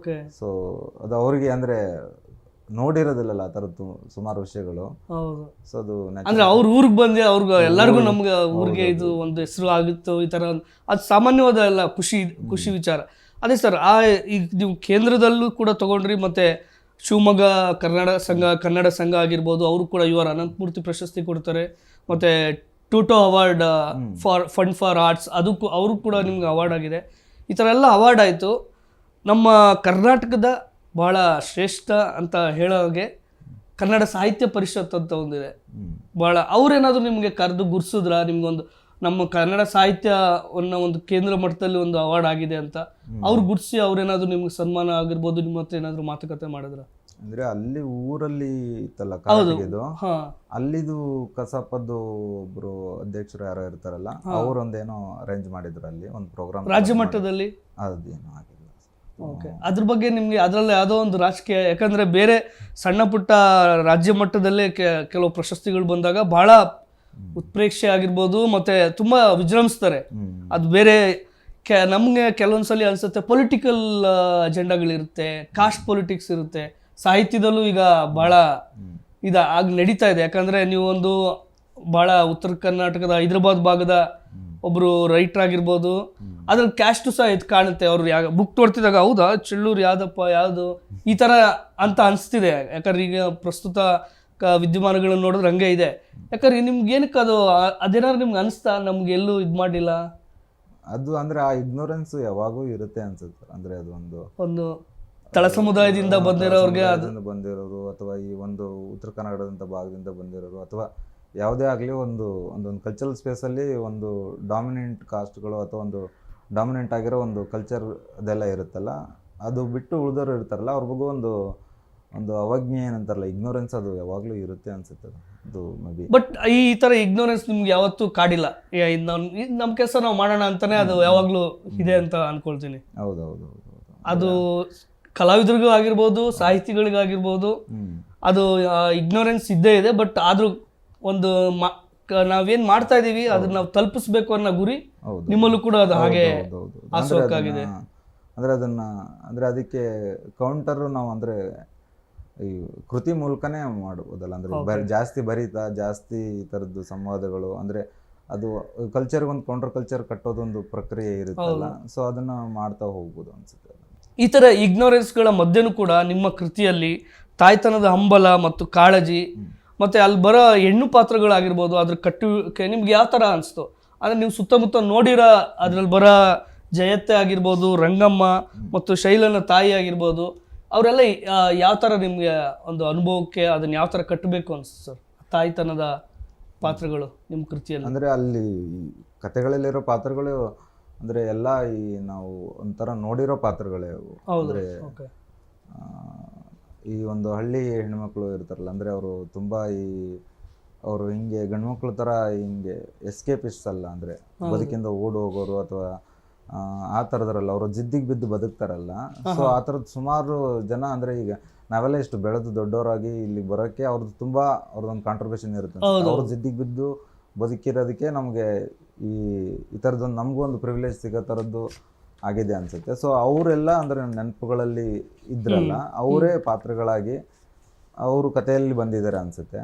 ಸೊ ಅದು ಅವರಿಗೆ ಅಂದರೆ ನೋಡಿರೋದಿಲ್ಲಲ್ಲ ಆ ಥರದ್ದು ಸುಮಾರು ವಿಷಯಗಳು. ಸೊ ಅದು ಅಂದ್ರೆ ಅವ್ರ ಊರಿಗೆ ಬಂದು ಅವ್ರಿಗೆ ಎಲ್ಲರಿಗೂ ನಮ್ಗೆ ಊರಿಗೆ ಇದು ಒಂದು ಹೆಸರು ಆಗಿತ್ತು ಈ ಥರ, ಅದು ಸಾಮಾನ್ಯವಾದ ಎಲ್ಲ ಖುಷಿ ವಿಚಾರ. ಅದೇ ಸರ್, ಈಗ ನೀವು ಕೇಂದ್ರದಲ್ಲೂ ಕೂಡ ತಗೊಂಡ್ರಿ, ಮತ್ತೆ ಶಿವಮೊಗ್ಗ ಕನ್ನಡ ಸಂಘ ಆಗಿರ್ಬೋದು, ಅವರು ಕೂಡ UR ಅನಂತಮೂರ್ತಿ ಪ್ರಶಸ್ತಿ ಕೊಡ್ತಾರೆ, ಮತ್ತೆ ಟೂಟೋ ಅವಾರ್ಡ್ ಫಂಡ್ ಫಾರ್ ಆರ್ಟ್ಸ್ ಅದಕ್ಕೂ ಅವರು ಕೂಡ ನಿಮ್ಗೆ ಅವಾರ್ಡ್ ಆಗಿದೆ. ಈ ಥರ ಎಲ್ಲ ಅವಾರ್ಡ್ ಆಯಿತು. ನಮ್ಮ ಕರ್ನಾಟಕದ ಬಹಳ ಶ್ರೇಷ್ಠ ಅಂತ ಹೇಳೋಗೆ ಕನ್ನಡ ಸಾಹಿತ್ಯ ಪರಿಷತ್ ಅಂತ ಒಂದಿದೆ, ಭಾಳ ಅವ್ರೇನಾದರೂ ನಿಮಗೆ ಕರೆದು ಗುರ್ಸಿದ್ರ? ನಿಮ್ಗೊಂದು ನಮ್ಮ ಕನ್ನಡ ಸಾಹಿತ್ಯವನ್ನ ಒಂದು ಕೇಂದ್ರ ಮಟ್ಟದಲ್ಲಿ ಒಂದು ಅವಾರ್ಡ್ ಆಗಿದೆ ಅಂತ ಅವ್ರು ಗುರ್ಸಿ ಅವ್ರೇನಾದ್ರು ನಿಮ್ಗೆ ಸನ್ಮಾನ ಆಗಿರ್ಬೋದು, ನಿಮ್ಮ ಹತ್ರ ಏನಾದ್ರು ಮಾತುಕತೆ ಮಾಡಿದ್ರ? ಅಂದ್ರೆ ಅಲ್ಲಿ ಊರಲ್ಲಿ ಇತ್ತಲ್ಲ ಕಾಲೇಜಿದು, ಅಲ್ಲಿದು ಕಸಾಪದ್ದು ಒಬ್ರು ಅಧ್ಯಕ್ಷರು ಯಾರೋ ಇರ್ತಾರಲ್ಲ, ಅವರೊಂದೇನೋ ಅರೇಂಜ್ ಮಾಡಿದ್ರು ಅಲ್ಲಿ ಒಂದು ಪ್ರೋಗ್ರಾಮ್ ರಾಜ್ಯ ಮಟ್ಟದಲ್ಲಿ. ಅದೇನೋ ಆಗಿಲ್ಲ. ಓಕೆ, ಅದ್ರ ಬಗ್ಗೆ ನಿಮ್ಗೆ ಅದರಲ್ಲಿ ಯಾವುದೋ ಒಂದು ರಾಜಕೀಯ, ಯಾಕಂದ್ರೆ ಬೇರೆ ಸಣ್ಣ ಪುಟ್ಟ ರಾಜ್ಯ ಮಟ್ಟದಲ್ಲೇ ಕೆಲವು ಪ್ರಶಸ್ತಿಗಳು ಬಂದಾಗ ಬಹಳ ಉತ್ಪ್ರೇಕ್ಷೆ ಆಗಿರ್ಬೋದು, ಮತ್ತೆ ತುಂಬಾ ವಿಜೃಂಭಿಸ್ತಾರೆ. ಅದು ಬೇರೆ ನಮ್ಗೆ ಕೆಲವೊಂದ್ಸಲಿ ಅನ್ಸುತ್ತೆ ಪೊಲಿಟಿಕಲ್ ಅಜೆಂಡಾಗಳಿರುತ್ತೆ, ಕಾಸ್ಟ್ ಪೊಲಿಟಿಕ್ಸ್ ಇರುತ್ತೆ. ಸಾಹಿತ್ಯದಲ್ಲೂ ಈಗ ಬಹಳ ಆಗಿ ನಡೀತಾ ಇದೆ. ಯಾಕಂದ್ರೆ ನೀವು ಒಂದು ಬಹಳ ಉತ್ತರ ಕರ್ನಾಟಕದ ಹೈದರಾಬಾದ್ ಭಾಗದ ಒಬ್ರು ರೈಟರ್ ಆಗಿರ್ಬೋದು. ಅದ್ರಲ್ಲಿ ಕ್ಯಾಸ್ಟು ಸಹ ಇದು ಕಾಣುತ್ತೆ. ಅವ್ರು ಬುಕ್ ನೋಡ್ತಿದ್ದಾಗ ಹೌದಾ ಚೆಳ್ಳೂರು ಯಾವ್ದಪ್ಪ ಯಾವುದು ಈ ತರ ಅಂತ ಅನಿಸ್ತಿದೆ. ಯಾಕಂದ್ರೆ ಈಗ ಪ್ರಸ್ತುತ ವಿದ್ಯಮಾನಗಳನ್ನ ನೋಡಿದ್ರೆ ಹಂಗೆ ಇದೆ. ಯಾಕಂದ್ರೆ ನಿಮ್ಗೆ ಏನಕ್ಕೆ ಅದು ಅದೇನಾದ್ರು ನಿಮ್ಗೆ ಅನಿಸ್ತಾ ನಮ್ಗೆ ಎಲ್ಲೂ ಇದು ಮಾಡಿಲ್ಲ ಅದು ಅಂದ್ರೆ ಆ ಇಗ್ನೋರೆನ್ಸ್ ಯಾವಾಗೂ ಇರುತ್ತೆ ಅನ್ಸುತ್ತೆ. ಅಂದ್ರೆ ಅದು ಒಂದು ತಳ ಸಮುದಾಯದಿಂದ ಬಂದಿರೋರು ಅಥವಾ ಈ ಒಂದು ಉತ್ತರ ಕನ್ನಡದಂತ ಭಾಗದಿಂದ ಬಂದಿರೋರು ಅಥವಾ ಯಾವುದೇ ಆಗಲಿ ಒಂದೊಂದು ಕಲ್ಚರಲ್ ಸ್ಪೇಸಲ್ಲಿ ಒಂದು ಡಾಮಿನೆಂಟ್ ಕಾಸ್ಟ್ಗಳು ಅಥವಾ ಒಂದು ಡಾಮಿನೆಂಟ್ ಆಗಿರೋ ಒಂದು ಕಲ್ಚರ್ ಅದೆಲ್ಲ ಇರುತ್ತಲ್ಲ, ಅದು ಬಿಟ್ಟು ಉಳಿದವರು ಇರ್ತಾರಲ್ಲ ಅವ್ರ ಬಗ್ಗೆ ಒಂದು ಅವಜ್ಞೆ ಏನಂತಾರಲ್ಲ, ಇಗ್ನೋರೆನ್ಸ್, ಅದು ಯಾವಾಗಲೂ ಇರುತ್ತೆ ಅನ್ಸುತ್ತೆ. ಅದು ಮೇ ಬಿ. ಬಟ್ ಈ ಥರ ಇಗ್ನೋರೆನ್ಸ್ ನಿಮ್ಗೆ ಯಾವತ್ತೂ ಕಾಡಿಲ್ಲ? ನಮ್ಮ ಕೆಲಸ ನಾವು ಮಾಡೋಣ ಅಂತಾನೆ ಅದು ಯಾವಾಗಲೂ ಇದೆ ಅಂತ ಅನ್ಕೊಳ್ತೀನಿ. ಹೌದೌದು. ಅದು ಕಲಾವಿದರಿಗೂ ಆಗಿರ್ಬೋದು, ಸಾಹಿತಿಗಳಿಗಾಗಿರ್ಬೋದು, ಅದು ಇಗ್ನೋರೆನ್ಸ್ ಇದ್ದೇ ಇದೆ. ಬಟ್ ಆದ್ರೂ ಒಂದು ನಾವೇನ್ ಮಾಡ್ತಾ ಇದೀವಿ ಅದನ್ನ ನಾವು ತಲುಪಿಸ್ಬೇಕು ಅನ್ನೋ ಗುರಿ ನಿಮ್ಮಲ್ಲೂ ಕೂಡ ಅದು ಹಾಗೆ ಆಸಕ್ಕಾಗಿದೆ. ಅಂದ್ರೆ ಅದನ್ನ ಅಂದ್ರೆ ಅದಕ್ಕೆ ಕೌಂಟರ್ ನಾವು ಅಂದ್ರೆ ಈ ಕೃತಿ ಮೂಲಕನೇ ಮಾಡ್ಬೋದಲ್ಲ. ಅಂದ್ರೆ ಜಾಸ್ತಿ ಬರೀತಾ ಜಾಸ್ತಿ ಈ ತರದ್ದು ಸಂವಾದಗಳು, ಅಂದ್ರೆ ಅದು ಕಲ್ಚರ್ ಒಂದು ಕೌಂಟರ್ ಕಲ್ಚರ್ ಕಟ್ಟೋದೊಂದು ಪ್ರಕ್ರಿಯೆ ಇರುತ್ತಲ್ಲ, ಸೊ ಅದನ್ನ ಮಾಡ್ತಾ ಹೋಗ್ಬೋದು ಅನ್ಸುತ್ತೆ. ಈ ತರ ಇಗ್ನೋರೆನ್ಸ್ಗಳ ಮಧ್ಯನೂ ಕೂಡ ನಿಮ್ಮ ಕೃತಿಯಲ್ಲಿ ತಾಯ್ತನದ ಹಂಬಲ ಮತ್ತು ಕಾಳಜಿ ಮತ್ತೆ ಅಲ್ಲಿ ಬರೋ ಹೆಣ್ಣು ಪಾತ್ರಗಳಾಗಿರ್ಬೋದು, ಅದ್ರ ಕಟ್ಟುವಿಕೆ ನಿಮ್ಗೆ ಯಾವ ಥರ ಅನಿಸ್ತು? ಅಂದರೆ ನೀವು ಸುತ್ತಮುತ್ತ ನೋಡಿರೋ ಅದ್ರಲ್ಲಿ ಬರೋ ಜಯತ್ತೆ ಆಗಿರ್ಬೋದು, ರಂಗಮ್ಮ ಮತ್ತು ಶೈಲನ ತಾಯಿ ಆಗಿರ್ಬೋದು, ಅವರೆಲ್ಲ ಯಾವ ಥರ ನಿಮಗೆ ಒಂದು ಅನುಭವಕ್ಕೆ ಅದನ್ನು ಯಾವ ಥರ ಕಟ್ಟಬೇಕು ಅನಿಸ್ತು ಸರ್? ತಾಯ್ತನದ ಪಾತ್ರಗಳು ನಿಮ್ಮ ಕೃತಿಯಲ್ಲಿ ಅಂದರೆ ಅಲ್ಲಿ ಕಥೆಗಳಲ್ಲಿರೋ ಪಾತ್ರಗಳು ಅಂದರೆ ಎಲ್ಲ ಈ ನಾವು ಒಂಥರ ನೋಡಿರೋ ಪಾತ್ರಗಳೇ ಅವು. ಅಂದರೆ ಈ ಒಂದು ಹಳ್ಳಿ ಹೆಣ್ಮಕ್ಳು ಇರ್ತಾರಲ್ಲ, ಅಂದರೆ ಅವರು ತುಂಬ ಅವರು ಹಿಂಗೆ ಗಂಡ್ಮಕ್ಳ ಥರ ಹಿಂಗೆ ಎಸ್ಕೇಪಿಸ್ಟ್ಸ್ ಅಲ್ಲ, ಅಂದರೆ ಬದುಕಿಂದ ಓಡಿ ಹೋಗೋರು ಅಥವಾ ಆ ಥರದ್ರಲ್ಲ, ಅವರು ಜಿದ್ದಿಗೆ ಬಿದ್ದು ಬದುಕ್ತಾರಲ್ಲ. ಸೊ ಆ ಥರದ್ದು ಸುಮಾರು ಜನ, ಅಂದರೆ ಈಗ ನಾವೆಲ್ಲ ಇಷ್ಟು ಬೆಳೆದು ದೊಡ್ಡವರಾಗಿ ಇಲ್ಲಿ ಬರೋಕ್ಕೆ ಅವ್ರದ್ದೊಂದು ಕಾಂಟ್ರಿಬ್ಯೂಷನ್ ಇರುತ್ತೆ. ಅವ್ರು ಜಿದ್ದಿಗೆ ಬಿದ್ದು ಬದುಕಿರೋದಕ್ಕೆ ನಮಗೆ ಈ ಥರದ್ದೊಂದು ನಮಗೂ ಒಂದು ಪ್ರಿವಿಲೇಜ್ ಸಿಗೋ ಥರದ್ದು ಆಗಿದೆ ಅನ್ಸುತ್ತೆ. ಸೊ ಅವರೆಲ್ಲ ಅಂದರೆ ನೆನಪುಗಳಲ್ಲಿ ಇದ್ರಲ್ಲ, ಅವರೇ ಪಾತ್ರಗಳಾಗಿ ಅವರು ಕಥೆಯಲ್ಲಿ ಬಂದಿದ್ದಾರೆ ಅನ್ಸುತ್ತೆ.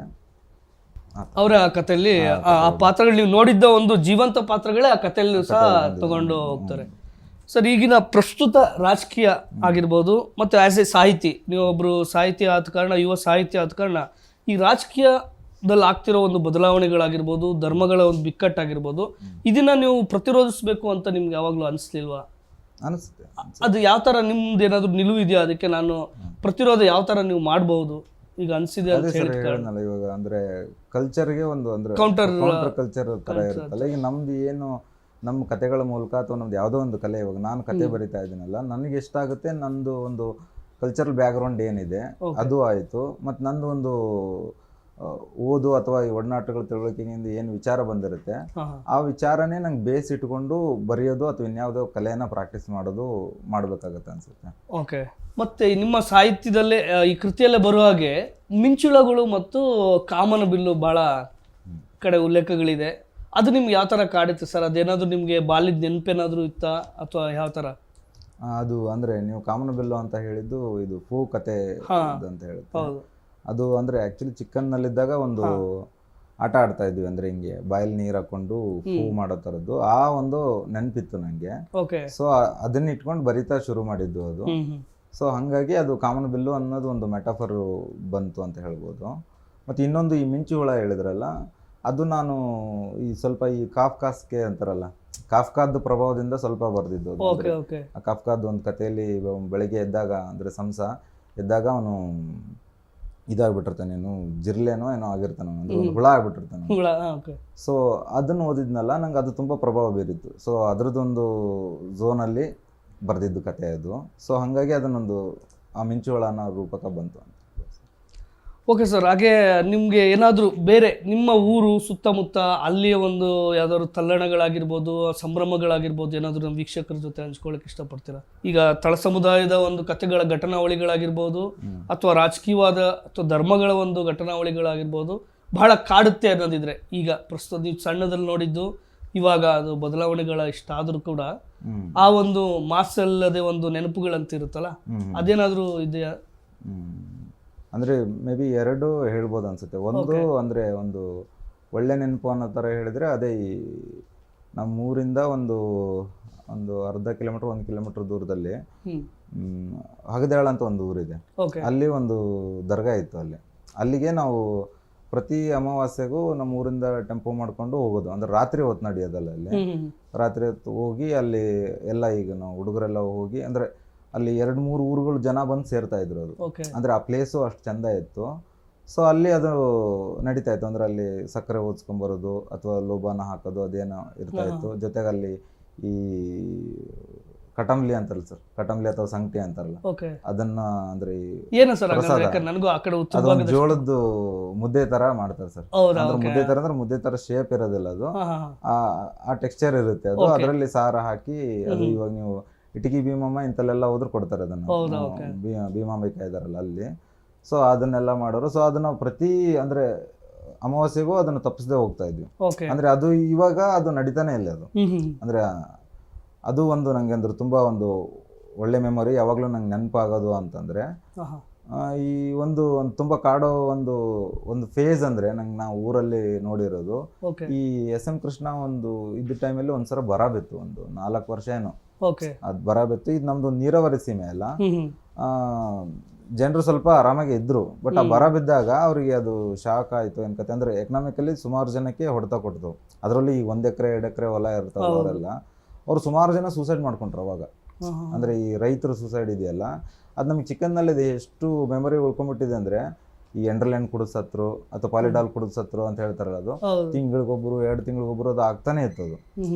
ಅವರ ಕಥೆಯಲ್ಲಿ ಆ ಪಾತ್ರಗಳು ನೀವು ನೋಡಿದ್ದ ಒಂದು ಜೀವಂತ ಪಾತ್ರಗಳೇ ಆ ಕಥೆಯಲ್ಲಿ ಸಹ ತಗೊಂಡು ಹೋಗ್ತಾರೆ ಸರ್. ಈಗಿನ ಪ್ರಸ್ತುತ ರಾಜಕೀಯ ಆಗಿರ್ಬೋದು ಮತ್ತು ಆ್ಯಸ್ ಎ ಸಾಹಿತಿ, ನೀವೊಬ್ಬರು ಸಾಹಿತಿ ಆದ ಕಾರಣ, ಯುವ ಸಾಹಿತಿ ಆದ ಕಾರಣ, ಈ ರಾಜಕೀಯದಲ್ಲಿ ಆಗ್ತಿರೋ ಒಂದು ಬದಲಾವಣೆಗಳಾಗಿರ್ಬೋದು, ಧರ್ಮಗಳ ಒಂದು ಬಿಕ್ಕಟ್ಟಾಗಿರ್ಬೋದು, ಇದನ್ನ ನೀವು ಪ್ರತಿರೋಧಿಸಬೇಕು ಅಂತ ನಿಮ್ಗೆ ಯಾವಾಗಲೂ ಅನಿಸ್ಲಿಲ್ವಾ? ಅನಿಸುತ್ತೆ. ಅದು ಯಾವ ಥರ ನಿಮ್ದು ಏನಾದರೂ ನಿಲುವು ಇದೆಯಾ ಅದಕ್ಕೆ? ನಾನು ಪ್ರತಿರೋಧ ಯಾವ ಥರ ನೀವು ಮಾಡ್ಬೋದು ಈಗ ಅನಿಸಿದೆ ಅಂತ ಹೇಳಿದ್ನಲ್ಲ. ಇವಾಗ ಅಂದರೆ ಕಲ್ಚರ್ಗೆ ಒಂದು ಅಂದರೆ ಕೌಂಟರ್ ಕಲ್ಚರ್ ಥರ ಇರುತ್ತಲ್ಲ. ಈಗ ನಮ್ದು ಏನು ನಮ್ಮ ಕಥೆಗಳ ಮೂಲಕ ಅಥವಾ ನಮ್ದು ಯಾವುದೋ ಒಂದು ಕಲೆ, ಇವಾಗ ನಾನು ಕತೆ ಬರಿತಾ ಇದ್ದೀನಲ್ಲ, ನನಗೆ ಎಷ್ಟಾಗುತ್ತೆ ನಂದು ಒಂದು ಕಲ್ಚರಲ್ ಬ್ಯಾಕ್ಗ್ರೌಂಡ್ ಏನಿದೆ ಅದು ಆಯಿತು, ಮತ್ತು ನಂದು ಒಂದು ಓದು ಅಥವಾ ಈ ಒಡನಾಟಗಳ ತಿಳುವಳಿಕೆಯಿಂದ ಏನು ವಿಚಾರ ಬಂದಿರುತ್ತೆ ಆ ವಿಚಾರನೇ ನಂಗೆ ಬೇಸ್ ಇಟ್ಕೊಂಡು ಬರೆಯೋದು ಅಥವಾ ಇನ್ಯಾವುದೋ ಕಲೆಯನ್ನು ಪ್ರಾಕ್ಟೀಸ್ ಮಾಡಬೇಕಾಗತ್ತೆ ಅನ್ಸುತ್ತೆ. ಓಕೆ. ಮತ್ತೆ ನಿಮ್ಮ ಸಾಹಿತ್ಯದಲ್ಲೇ ಈ ಕೃತಿಯಲ್ಲೇ ಬರುವ ಹಾಗೆ ಮಿಂಚುಳಗಳು ಮತ್ತು ಕಾಮನ ಬಿಲ್ಲು ಭಾಳ ಕಡೆ ಉಲ್ಲೇಖಗಳಿದೆ. ಅದು ನಿಮ್ಗೆ ಯಾವ ಥರ ಕಾಡುತ್ತೆ ಸರ್? ಅದೇನಾದರೂ ನಿಮಗೆ ಬಾಲ್ಯದ ನೆನಪೇನಾದರೂ ಇತ್ತಾ ಅಥವಾ ಯಾವ ಥರ? ಅದು ಅಂದರೆ ನೀವು ಕಾಮನ ಬಿಲ್ಲು ಅಂತ ಹೇಳಿದ್ದು ಇದು ಫೂ ಕತೆ ಅಂತ ಹೇಳುತ್ತೆ. ಅದು ಅಂದರೆ ಆ್ಯಕ್ಚುಲಿ ಚಿಕ್ಕನ್ನಲ್ಲಿದ್ದಾಗ ಒಂದು ಆಟ ಆಡ್ತಾ ಇದ್ವಿ, ಅಂದರೆ ಹಿಂಗೆ ಬಾಯಲ್ಲಿ ನೀರು ಹಾಕೊಂಡು ಹೂ ಮಾಡೋ ಥರದ್ದು. ಆ ಒಂದು ನೆನಪಿತ್ತು ನನಗೆ. ಸೊ ಅದನ್ನ ಇಟ್ಕೊಂಡು ಬರಿತಾ ಶುರು ಮಾಡಿದ್ದು ಅದು. ಸೊ ಹಾಗಾಗಿ ಅದು ಕಾಮನ ಬಿಲ್ಲು ಅನ್ನೋದು ಒಂದು ಮೆಟಾಫರು ಬಂತು ಅಂತ ಹೇಳ್ಬೋದು. ಮತ್ತು ಇನ್ನೊಂದು ಈ ಮಿಂಚು ಹುಳ ಹೇಳಿದ್ರಲ್ಲ, ಅದು ನಾನು ಈ ಸ್ವಲ್ಪ ಈ ಕಾಫ್ಕಾಸ್ಗೆ ಅಂತಾರಲ್ಲ, ಕಾಫ್ಕಾದ ಪ್ರಭಾವದಿಂದ ಸ್ವಲ್ಪ ಬರೆದಿದ್ದು. ಆ ಕಾಫ್ಕಾದ ಒಂದು ಕಥೆಯಲ್ಲಿ ಬೆಳಗ್ಗೆ ಎದ್ದಾಗ, ಅಂದರೆ ಎದ್ದಾಗ ಅವನು ಇದಾಗ್ಬಿಟ್ಟಿರ್ತಾನೆ, ಏನು ಜಿರ್ಲೇನೋ ಏನೋ ಆಗಿರ್ತಾನೆ, ಅಂದ್ರೆ ಒಂದು ಹುಳ ಆಗ್ಬಿಟ್ಟಿರ್ತಾನೆ. ಸೊ ಅದನ್ನು ಓದಿದ್ನಲ್ಲ, ನಂಗೆ ಅದು ತುಂಬ ಪ್ರಭಾವ ಬೀರಿತ್ತು. ಸೊ ಅದರದ್ದೊಂದು ಝೋನಲ್ಲಿ ಬರೆದಿದ್ದು ಕತೆ ಅದು. ಸೊ ಹಾಗಾಗಿ ಅದನ್ನೊಂದು ಆ ಮಿಂಚುಳ ಅನ್ನೋ ರೂಪಕ ಬಂತು ಅಂತ. Okay sir. ಹಾಗೆ ನಿಮಗೆ ಏನಾದರೂ ಬೇರೆ ನಿಮ್ಮ ಊರು ಸುತ್ತಮುತ್ತ ಅಲ್ಲಿಯ ಒಂದು ಯಾವ್ದಾದ್ರು ತಲ್ಲಣಗಳಾಗಿರ್ಬೋದು, ಸಂಭ್ರಮಗಳಾಗಿರ್ಬೋದು, ಏನಾದರೂ ನಮ್ಮ ವೀಕ್ಷಕರ ಜೊತೆ ಹಂಚ್ಕೊಳ್ಳೋಕೆ ಇಷ್ಟಪಡ್ತೀರಾ? ಈಗ ತಳ ಸಮುದಾಯದ ಒಂದು ಕಥೆಗಳ ಘಟನಾವಳಿಗಳಾಗಿರ್ಬೋದು, ಅಥವಾ ರಾಜಕೀಯವಾದ ಅಥವಾ ಧರ್ಮಗಳ ಒಂದು ಘಟನಾವಳಿಗಳಾಗಿರ್ಬೋದು, ಬಹಳ ಕಾಡುತ್ತೆ ಅನ್ನೋದಿದ್ರೆ ಈಗ ಪ್ರಸ್ತುತ ನೀವು ಸಣ್ಣದಲ್ಲಿ ನೋಡಿದ್ದು, ಇವಾಗ ಅದು ಬದಲಾವಣೆಗಳ ಇಷ್ಟ ಆದರೂ ಕೂಡ ಆ ಒಂದು ಮಾಸಲ್ಲದೆ ಒಂದು ನೆನಪುಗಳಂತ ಇರುತ್ತಲ್ಲ, ಅದೇನಾದರೂ ಇದೆಯಾ? ಅಂದರೆ ಮೇ ಬಿ ಎರಡು ಹೇಳ್ಬೋದು ಅನ್ಸುತ್ತೆ. ಒಂದು ಅಂದರೆ ಒಂದು ಒಳ್ಳೆ ನೆನಪು ಅನ್ನೋ ಥರ ಹೇಳಿದರೆ ಅದೇ ಈ ನಮ್ಮ ಊರಿಂದ ಒಂದು ಅರ್ಧ ಕಿಲೋಮೀಟ್ರ್ 1 ಕಿಲೋಮೀಟ್ರ್ ದೂರದಲ್ಲಿ ಹಗದಾಳ ಅಂತ ಒಂದು ಊರಿದೆ. ಅಲ್ಲಿ ಒಂದು ದರ್ಗಾ ಇತ್ತು. ಅಲ್ಲಿಗೆ ನಾವು ಪ್ರತಿ ಅಮಾವಾಸ್ಯೆಗೂ ನಮ್ಮ ಊರಿಂದ ಟೆಂಪೋ ಮಾಡ್ಕೊಂಡು ಹೋಗೋದು. ಅಂದ್ರೆ ರಾತ್ರಿ ಹೊತ್ತು ನಡೆಯೋದಲ್ಲ, ಅಲ್ಲಿ ರಾತ್ರಿ ಹೊತ್ತು ಹೋಗಿ ಅಲ್ಲಿ ಎಲ್ಲ ಈಗ ನಾವು ಹುಡುಗರೆಲ್ಲ ಹೋಗಿ, ಅಂದರೆ ಅಲ್ಲಿ 2-3 ಊರುಗಳು ಜನ ಬಂದು ಸೇರ್ತಾ ಇದ್ರು. ಅದು ಅಂದರೆ ಆ ಪ್ಲೇಸು ಅಷ್ಟು ಚೆಂದ ಇತ್ತು. ಸೊ ಅಲ್ಲಿ ಅದು ನಡೀತಾ ಇತ್ತು. ಅಂದರೆ ಅಲ್ಲಿ ಸಕ್ಕರೆ ಓದಿಸ್ಕೊಂಬರೋದು ಅಥವಾ ಲೋಬಾನ ಹಾಕೋದು ಅದೇನೋ ಇರ್ತಾ ಇತ್ತು. ಜೊತೆಗೆ ಅಲ್ಲಿ ಈ ಕಟಂಬ್ಲಿ ಅಂತಾರಲ್ಲ ಸರ್, ಕಟಂಬ್ಲಿ ಅಥವಾ ಸಂಗಟಿ ಅಂತಾರಲ್ಲ, ಅದನ್ನ ಅಂದ್ರೆ ಅದೊಂದು ಜೋಳದ್ದು ಮುದ್ದೆ ತರ ಮಾಡ್ತಾರೆ ಸರ್. ಅಂದ್ರೆ ಮುದ್ದೆ ತರ ಶೇಪ್ ಇರೋದಿಲ್ಲ, ಅದು ಆ ಟೆಕ್ಸ್ಚರ್ ಇರುತ್ತೆ. ಅದು ಅದರಲ್ಲಿ ಸಾರ ಹಾಕಿ, ಅದು ಇವಾಗ ನೀವು ಇಟಗಿ ಭೀಮಮ್ಮ ಇಂತಲ್ಲೆಲ್ಲ ಹೋದ್ರು ಕೊಡ್ತಾರೆ ಅದನ್ನ, ಭೀಮಾಂಬಿಕಾ ಇದಾರಲ್ಲ ಅಲ್ಲಿ. ಸೊ ಅದನ್ನೆಲ್ಲ ಮಾಡೋರು. ಸೊ ಅದನ್ನ ಪ್ರತಿ ಅಂದ್ರೆ ಅಮಾವಾಸ್ಯೆಗೂ ಅದನ್ನ ತಪ್ಪಿಸದೆ ಹೋಗ್ತಾ ಇದ್ವಿ. ಅಂದ್ರೆ ಅದು ಇವಾಗ ಅದು ನಡೀತಾನೆ ಇಲ್ಲ. ಅದು ಅಂದ್ರೆ ಅದು ಒಂದು ನಂಗೆ ಅಂದ್ರೆ ತುಂಬಾ ಒಂದು ಒಳ್ಳೆ ಮೆಮೊರಿ. ಯಾವಾಗ್ಲೂ ನಂಗೆ ನೆನಪಾಗೋದು ಅಂತಂದ್ರೆ ಈ ಒಂದು ತುಂಬಾ ಕಾಡೋ ಒಂದು ಫೇಸ್ ಅಂದ್ರೆ ನಂಗೆ ನಾವು ಊರಲ್ಲಿ ನೋಡಿರೋದು. ಈ SM ಕೃಷ್ಣ ಒಂದು ಇದ್ದ ಟೈಮಲ್ಲಿ ಒಂದ್ಸಲ ಬರ ಬಿತ್ತು, ಒಂದು 4 ವರ್ಷ ಏನೋ ಅದ್ ಬರ ಬಿತ್ತು. ಇದು ನಮ್ದು ನೀರಾವರಿ ಸೀಮೆ ಅಲ್ಲ, ಜನರು ಸ್ವಲ್ಪ ಆರಾಮಾಗಿ ಇದ್ರು. ಬಟ್ ಆ ಬರ ಬಿದ್ದಾಗ ಅವ್ರಿಗೆ ಅದು ಶಾಕ್ ಆಯ್ತು ಏನ್ಕತೆ ಅಂದ್ರೆ ಎಕನಾಮಿಕಲಿ ಸುಮಾರು ಜನಕ್ಕೆ ಹೊಡೆತ ಕೊಡ್ತು. ಅದರಲ್ಲಿ 1 ಎಕರೆ 2 ಎಕರೆ ಹೊಲ ಇರ್ತಾವ ಅವರೆಲ್ಲ, ಅವ್ರು ಸುಮಾರು ಜನ ಸೂಸೈಡ್ ಮಾಡ್ಕೊಂಡ್ರು ಅವಾಗ. ಅಂದ್ರೆ ಈ ರೈತರು ಸೂಸೈಡ್ ಇದೆಯಲ್ಲ, ಅದು ನಮಗೆ ಚಿಕ್ಕನ್ನಲ್ಲಿ ಎಷ್ಟು ಮೆಮೊರಿ ಉಳ್ಕೊಂಡ್ಬಿಟ್ಟಿದೆ ಅಂದ್ರೆ, ಈ ಎಂಡರ್ಲ್ಯಾಂಡ್ ಕುಡಿದ್ ಸತ್ರು ಅಥವಾ ಪಾಲಿಡಾಲ್ ಕುಡಿದ್ ಸತ್ರು ಅಂತ ಹೇಳ್ತಾರಲ್ಲ, ಅದು ತಿಂಗಳಿಗೊಬ್ರು 2 ತಿಂಗಳಿಗೊಬ್ರು ಅದು ಆಗ್ತಾನೆ ಇತ್ತು ಅದು.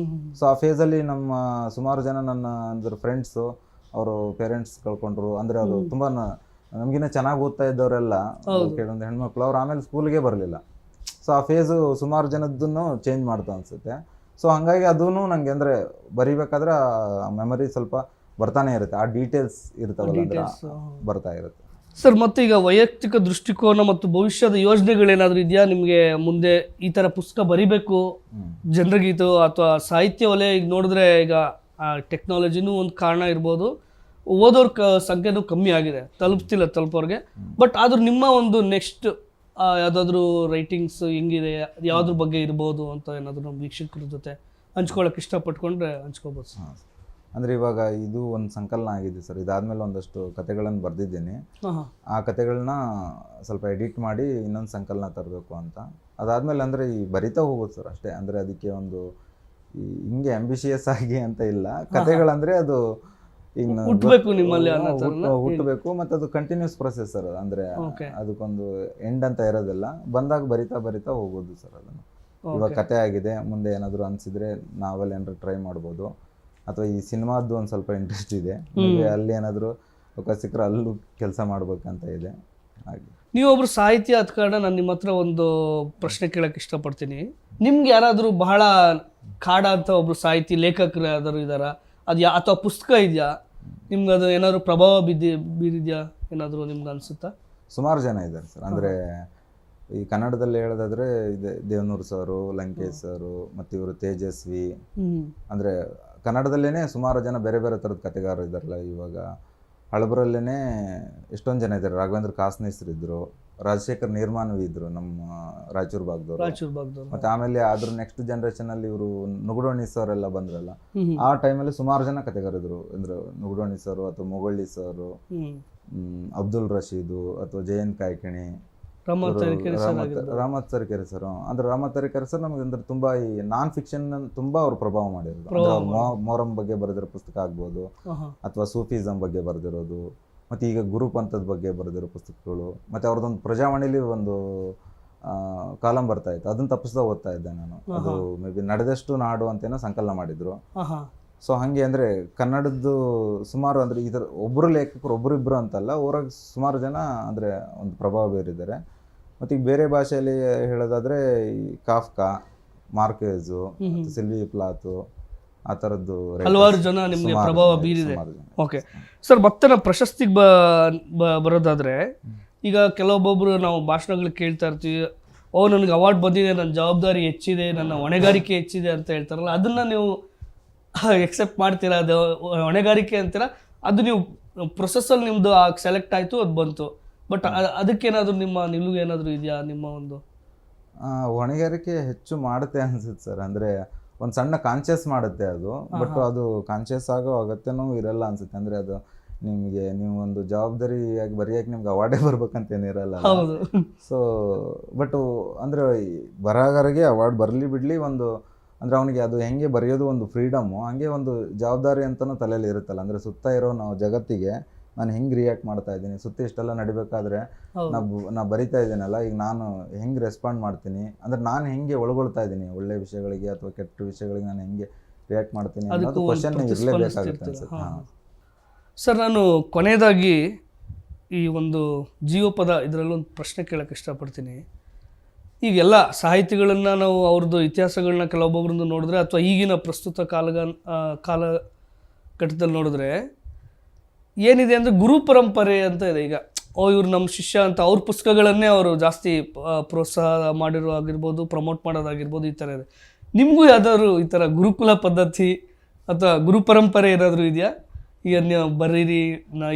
ಸೊ ಆ ಫೇಸಲ್ಲಿ ನಮ್ಮ ಸುಮಾರು ಜನ ನನ್ನ ಅಂದ್ರೆ ಫ್ರೆಂಡ್ಸು ಅವರು ಪೇರೆಂಟ್ಸ್ ಕಳ್ಕೊಂಡ್ರು. ಅಂದ್ರೆ ಅವರು ತುಂಬಾ ನಮ್ಗಿನ್ನ ಚೆನ್ನಾಗಿ ಓದ್ತಾ ಇದ್ದವರೆಲ್ಲ ಕೆಲವೊಂದು ಹೆಣ್ಮಕ್ಳು ಅವ್ರು ಆಮೇಲೆ ಸ್ಕೂಲ್ಗೆ ಬರಲಿಲ್ಲ. ಸೊ ಆ ಫೇಸು ಸುಮಾರು ಜನದ್ದನ್ನು ಚೇಂಜ್ ಮಾಡ್ತಾ ಅನ್ಸುತ್ತೆ. ಸೊ ಹಂಗಾಗಿ ಅದೂ ನಂಗೆ ಅಂದರೆ ಬರಿಬೇಕಾದ್ರೆ ಮೆಮೊರಿ ಸ್ವಲ್ಪ ಬರ್ತಾನೆ ಇರುತ್ತೆ, ಆ ಡೀಟೇಲ್ಸ್ ಇರ್ತಾವಲ್ಲ ಬರ್ತಾ ಇರುತ್ತೆ ಸರ್. ಮತ್ತೆ ಈಗ ವೈಯಕ್ತಿಕ ದೃಷ್ಟಿಕೋನ ಮತ್ತು ಭವಿಷ್ಯದ ಯೋಜನೆಗಳೇನಾದರೂ ಇದೆಯಾ ನಿಮಗೆ? ಮುಂದೆ ಈ ಥರ ಪುಸ್ತಕ ಬರಿಬೇಕು ಜನರಿಗಿದು, ಅಥವಾ ಸಾಹಿತ್ಯ ವಲಯ ಈಗ ನೋಡಿದ್ರೆ ಈಗ ಟೆಕ್ನಾಲಜಿನೂ ಒಂದು ಕಾರಣ ಇರ್ಬೋದು, ಓದೋರ್ ಸಂಖ್ಯೆನೂ ಕಮ್ಮಿ ಆಗಿದೆ, ತಲುಪೋರ್ಗೆ. ಬಟ್ ಆದ್ರೂ ನಿಮ್ಮ ಒಂದು ನೆಕ್ಸ್ಟ್ ಯಾವುದಾದ್ರೂ ರೈಟಿಂಗ್ಸ್ ಹೆಂಗಿದೆ, ಯಾವುದ್ರ ಬಗ್ಗೆ ಇರ್ಬೋದು ಅಂತ ಏನಾದರೂ ನಮ್ಮ ವೀಕ್ಷಕರ ಜೊತೆ ಹಂಚ್ಕೊಳ್ಳೋಕೆ ಇಷ್ಟಪಟ್ಕೊಂಡ್ರೆ ಹಂಚ್ಕೋಬೋದು ಸರ್. ಅಂದರೆ ಇವಾಗ ಇದು ಒಂದು ಸಂಕಲನ ಆಗಿದೆ ಸರ್. ಇದಾದ್ಮೇಲೆ ಒಂದಷ್ಟು ಕತೆಗಳನ್ನು ಬರೆದಿದ್ದೀನಿ. ಆ ಕತೆಗಳನ್ನ ಸ್ವಲ್ಪ ಎಡಿಟ್ ಮಾಡಿ ಇನ್ನೊಂದು ಸಂಕಲನ ತರಬೇಕು ಅಂತ. ಅದಾದ್ಮೇಲೆ ಅಂದರೆ ಈ ಬರಿತಾ ಹೋಗೋದು ಸರ್ ಅಷ್ಟೇ. ಅಂದರೆ ಅದಕ್ಕೆ ಒಂದು ಹಿಂಗೆ ಆಂಬಿಷಿಯಸ್ ಆಗಿ ಅಂತ ಇಲ್ಲ. ಕತೆಗಳಂದರೆ ಅದು ಹುಟ್ಟಬೇಕು ಮತ್ತು ಅದು ಕಂಟಿನ್ಯೂಸ್ ಪ್ರೊಸೆಸ್ ಸರ್. ಅಂದರೆ ಅದಕ್ಕೊಂದು ಎಂಡ್ ಅಂತ ಇರೋದಿಲ್ಲ, ಬಂದಾಗ ಬರಿತಾ ಹೋಗೋದು ಸರ್. ಅದನ್ನು ಇವಾಗ ಕತೆ ಆಗಿದೆ, ಮುಂದೆ ಏನಾದರೂ ಅನಿಸಿದ್ರೆ ನಾವೆಲ್ಲ ಏನಾದ್ರು ಟ್ರೈ ಮಾಡ್ಬೋದು. ಅಥವಾ ಈ ಸಿನಿಮಾದ್ದು ಒಂದು ಸ್ವಲ್ಪ ಇಂಟ್ರೆಸ್ಟ್ ಇದೆ, ಅಲ್ಲಿ ಏನಾದರೂ ಅವಕಾಶ ಸಿಕ್ಕರೆ ಅಲ್ಲೂ ಕೆಲಸ ಮಾಡ್ಬೇಕಂತ ಇದೆ. ಹಾಗೆ ನೀವೊಬ್ರು ಸಾಹಿತ್ಯ ಆದ ಕಾರಣ ನಾನು ನಿಮ್ಮ ಹತ್ರ ಒಂದು ಪ್ರಶ್ನೆ ಕೇಳಕ್ಕೆ ಇಷ್ಟಪಡ್ತೀನಿ. ನಿಮ್ಗೆ ಯಾರಾದರೂ ಬಹಳ ಕಾಡ ಅಂತ ಒಬ್ರು ಸಾಹಿತಿ ಲೇಖಕರು ಯಾವ್ದಾದ್ರು ಇದ್ದಾರಾ? ಅದು ಅಥವಾ ಪುಸ್ತಕ ಇದೆಯಾ ನಿಮ್ಗೆ? ಅದು ಏನಾದ್ರು ಪ್ರಭಾವ ಬೀರಿದ್ಯಾ ಏನಾದರೂ ನಿಮ್ಗೆ ಅನಿಸುತ್ತಾ? ಸುಮಾರು ಜನ ಇದ್ದಾರೆ ಸರ್. ಅಂದರೆ ಈ ಕನ್ನಡದಲ್ಲಿ ಹೇಳೋದಾದ್ರೆ ಇದೆ ದೇವನೂರು ಸರು, ಲಂಕೇಶ್ ಸರು, ಮತ್ತು ಇವರು ತೇಜಸ್ವಿ. ಅಂದರೆ ಕನ್ನಡದಲ್ಲೇ ಸುಮಾರು ಜನ ಬೇರೆ ಬೇರೆ ಥರದ ಕಥೆಗಾರರು ಇದ್ದಾರಲ್ಲ. ಇವಾಗ ಹಳಬರಲ್ಲೇ ಎಷ್ಟೊಂದು ಜನ ಇದ್ದಾರೆ. ರಾಘವೇಂದ್ರ ಕಾಸ್ನೇಶ್ರು ಇದ್ರು, ರಾಜಶೇಖರ್ ನಿರ್ಮಾಣವಿ ಇದ್ರು ನಮ್ಮ ರಾಯಚೂರು ಭಾಗದವರು. ಮತ್ತೆ ಆಮೇಲೆ ಅದ್ರ ನೆಕ್ಸ್ಟ್ ಜನರೇಷನ್ ಅಲ್ಲಿ ಇವರು ನುಗುಡೋಣಿ ಸರ್ ಎಲ್ಲ ಬಂದ್ರಲ್ಲ, ಆ ಟೈಮಲ್ಲಿ ಸುಮಾರು ಜನ ಕಥೆಗಾರಿದ್ರು. ಅಂದ್ರೆ ನುಗುಡೋಣಿ ಸರ್ ಅಥವಾ ಮೊಗಳ್ಳಿ ಸರ್, ಅಬ್ದುಲ್ ರಶೀದು ಅಥವಾ ಜಯಂತ್ ಕಾಯ್ಕಿಣಿ, ರಾಮತ್ ತರೀಕೆರೆ ಸರ್. ಅಂದ್ರೆ ರಾಮತ್ ತರೀಕೆರೆ ಸರ್ ನಮಗೆ ಅಂದ್ರೆ ತುಂಬಾ ಈ ನಾನ್ ಫಿಕ್ಷನ್ ತುಂಬಾ ಅವ್ರು ಪ್ರಭಾವ ಮಾಡಿರೋದು. ಅಂದ್ರೆ ಮೊಹರಂ ಬಗ್ಗೆ ಬರೆದಿರೋ ಪುಸ್ತಕ ಆಗ್ಬೋದು, ಅಥವಾ ಸೂಫಿಸಂ ಬಗ್ಗೆ ಬರೆದಿರೋದು, ಮತ್ತೆ ಈಗ ಗುರು ಪಂಥದ ಬಗ್ಗೆ ಬರೆದಿರೋ ಪುಸ್ತಕಗಳು. ಮತ್ತೆ ಅವ್ರದ್ದೊಂದು ಪ್ರಜಾವಾಣಿಲಿ ಒಂದು ಕಾಲಂ ಬರ್ತಾ ಇತ್ತು, ಅದನ್ನ ತಪ್ಪಿಸ್ತಾ ಓದ್ತಾ ಇದ್ದೆ ನಾನು. ಅದು ಮೇ ಬಿ ನಡೆದಷ್ಟು ನಾಡು ಅಂತೇನೋ ಸಂಕಲನ ಮಾಡಿದ್ರು. ಸೊ ಹಾಗೆ ಅಂದರೆ ಕನ್ನಡದ್ದು ಸುಮಾರು ಅಂದರೆ ಈ ಥರ ಒಬ್ಬರು ಲೇಖಕರು ಒಬ್ಬರಿಬ್ಬರು ಅಂತಲ್ಲ, ಊರಾಗ ಸುಮಾರು ಜನ ಅಂದರೆ ಒಂದು ಪ್ರಭಾವ ಬೀರಿದ್ದಾರೆ. ಮತ್ತು ಈಗ ಬೇರೆ ಭಾಷೆಯಲ್ಲಿ ಹೇಳೋದಾದರೆ ಈ ಕಾಫ್ಕಾ, ಮಾರ್ಕೆಜು, ಸಿಲ್ವಿ ಪ್ಲಾತು, ಆ ಥರದ್ದು ಹಲವಾರು ಜನ ನಿಮಗೆ ಪ್ರಭಾವ ಬೀರಿದೆ. ಓಕೆ ಸರ್, ಮತ್ತೆ ನಾವು ಪ್ರಶಸ್ತಿಗೆ ಬರೋದಾದರೆ, ಈಗ ಕೆಲವೊಬ್ಬೊಬ್ಬರು ನಾವು ಭಾಷಣಗಳು ಕೇಳ್ತಾ ಇರ್ತೀವಿ, ನನಗೆ ಅವಾರ್ಡ್ ಬಂದಿದೆ, ನನ್ನ ಜವಾಬ್ದಾರಿ ಹೆಚ್ಚಿದೆ, ನನ್ನ ಹೊಣೆಗಾರಿಕೆ ಹೆಚ್ಚಿದೆ ಅಂತ ಹೇಳ್ತಾರಲ್ಲ, ಅದನ್ನು ನೀವು ಎಕ್ಸೆಪ್ಟ್ ಮಾಡ್ತೀರಾ? ಅದು ಹೊಣೆಗಾರಿಕೆ ಅಂತೀರಾ? ಅದು ನೀವು ಪ್ರೊಸೆಸ್ಸಲ್ಲಿ ನಿಮ್ಮದು ಸೆಲೆಕ್ಟ್ ಆಯಿತು, ಅದು ಬಂತು. ಬಟ್ ಅದಕ್ಕೇನಾದರೂ ನಿಮ್ಮ ನಿಲುವು ಏನಾದರೂ ಇದೆಯಾ ನಿಮ್ಮ ಒಂದು? ಹೊಣೆಗಾರಿಕೆ ಹೆಚ್ಚು ಮಾಡುತ್ತೆ ಅನ್ಸುತ್ತೆ ಸರ್. ಅಂದರೆ ಒಂದು ಸಣ್ಣ ಕಾನ್ಷಿಯಸ್ ಮಾಡುತ್ತೆ ಅದು, ಬಟ್ ಅದು ಕಾನ್ಷಿಯಸ್ ಆಗೋ ಅಗತ್ಯನೂ ಇರಲ್ಲ ಅನ್ಸುತ್ತೆ. ಅಂದರೆ ಅದು ನಿಮಗೆ ನೀವು ಒಂದು ಜವಾಬ್ದಾರಿಯಾಗಿ ಬರೆಯೋಕೆ ನಿಮ್ಗೆ ಅವಾರ್ಡೇ ಬರ್ಬೇಕಂತೇನಿರಲ್ಲ. ಸೊ ಬಟ್ ಅಂದರೆ ಬರಹಗಾರರಿಗೆ ಅವಾರ್ಡ್ ಬರಲಿ ಬಿಡಲಿ, ಒಂದು ಅಂದರೆ ಅವನಿಗೆ ಅದು ಹೆಂಗೆ ಬರೆಯೋದು ಒಂದು ಫ್ರೀಡಮ್ಮು, ಹಂಗೆ ಒಂದು ಜವಾಬ್ದಾರಿ ಅಂತಲೂ ತಲೆಯಲ್ಲಿ ಇರುತ್ತಲ್ಲ. ಅಂದರೆ ಸುತ್ತ ಇರೋ ನಾವು ಜಗತ್ತಿಗೆ ನಾನು ಹೆಂಗೆ ರಿಯಾಕ್ಟ್ ಮಾಡ್ತಾ ಇದ್ದೀನಿ, ಸುತ್ತ ಇಷ್ಟೆಲ್ಲ ನಡಿಬೇಕಾದ್ರೆ ನಾ ಬರಿತಾ ಇದ್ದೀನಲ್ಲ, ಈಗ ನಾನು ಹೆಂಗೆ ರೆಸ್ಪಾಂಡ್ ಮಾಡ್ತೀನಿ, ಅಂದರೆ ನಾನು ಹೆಂಗೆ ಒಳಗೊಳ್ತಾ ಇದ್ದೀನಿ ಒಳ್ಳೆ ವಿಷಯಗಳಿಗೆ ಅಥವಾ ಕೆಟ್ಟ ವಿಷಯಗಳಿಗೆ ನಾನು ಹೆಂಗೆ ರಿಯಾಕ್ಟ್ ಮಾಡ್ತೀನಿ ಅನ್ನೋದು ಕ್ವಶನ್ ಇರಲೇಬೇಕಾಗುತ್ತೆ ಅನ್ಸುತ್ತೆ. ಸರ್, ನಾನು ಕೊನೆಯದಾಗಿ ಈ ಒಂದು ಜೀವಪದ ಇದರಲ್ಲೊಂದು ಪ್ರಶ್ನೆ ಕೇಳೋಕ್ಕೆ ಇಷ್ಟಪಡ್ತೀನಿ. ಈಗೆಲ್ಲ ಸಾಹಿತಿಗಳನ್ನು ನಾವು ಅವ್ರದ್ದು ಇತಿಹಾಸಗಳನ್ನ ಕೆಲವೊಬ್ಬೊಬ್ಬರದ್ದು ನೋಡಿದ್ರೆ, ಅಥವಾ ಈಗಿನ ಪ್ರಸ್ತುತ ಕಾಲಘಟ್ಟದಲ್ಲಿ ನೋಡಿದ್ರೆ ಏನಿದೆ ಅಂದರೆ ಗುರು ಪರಂಪರೆ ಅಂತ ಇದೆ. ಈಗ ಇವ್ರು ನಮ್ಮ ಶಿಷ್ಯ ಅಂತ ಅವ್ರ ಪುಸ್ತಕಗಳನ್ನೇ ಅವರು ಜಾಸ್ತಿ ಪ್ರೋತ್ಸಾಹ ಮಾಡಿರೋ ಆಗಿರ್ಬೋದು, ಪ್ರಮೋಟ್ ಮಾಡೋದಾಗಿರ್ಬೋದು, ಈ ಥರ ಇದೆ. ನಿಮಗೂ ಯಾವ್ದಾದ್ರು ಈ ಥರ ಗುರುಕುಲ ಪದ್ಧತಿ ಅಥವಾ ಗುರು ಪರಂಪರೆ ಏನಾದರೂ ಇದೆಯಾ? ಈಗ ನೀವು ಬರೀರಿ,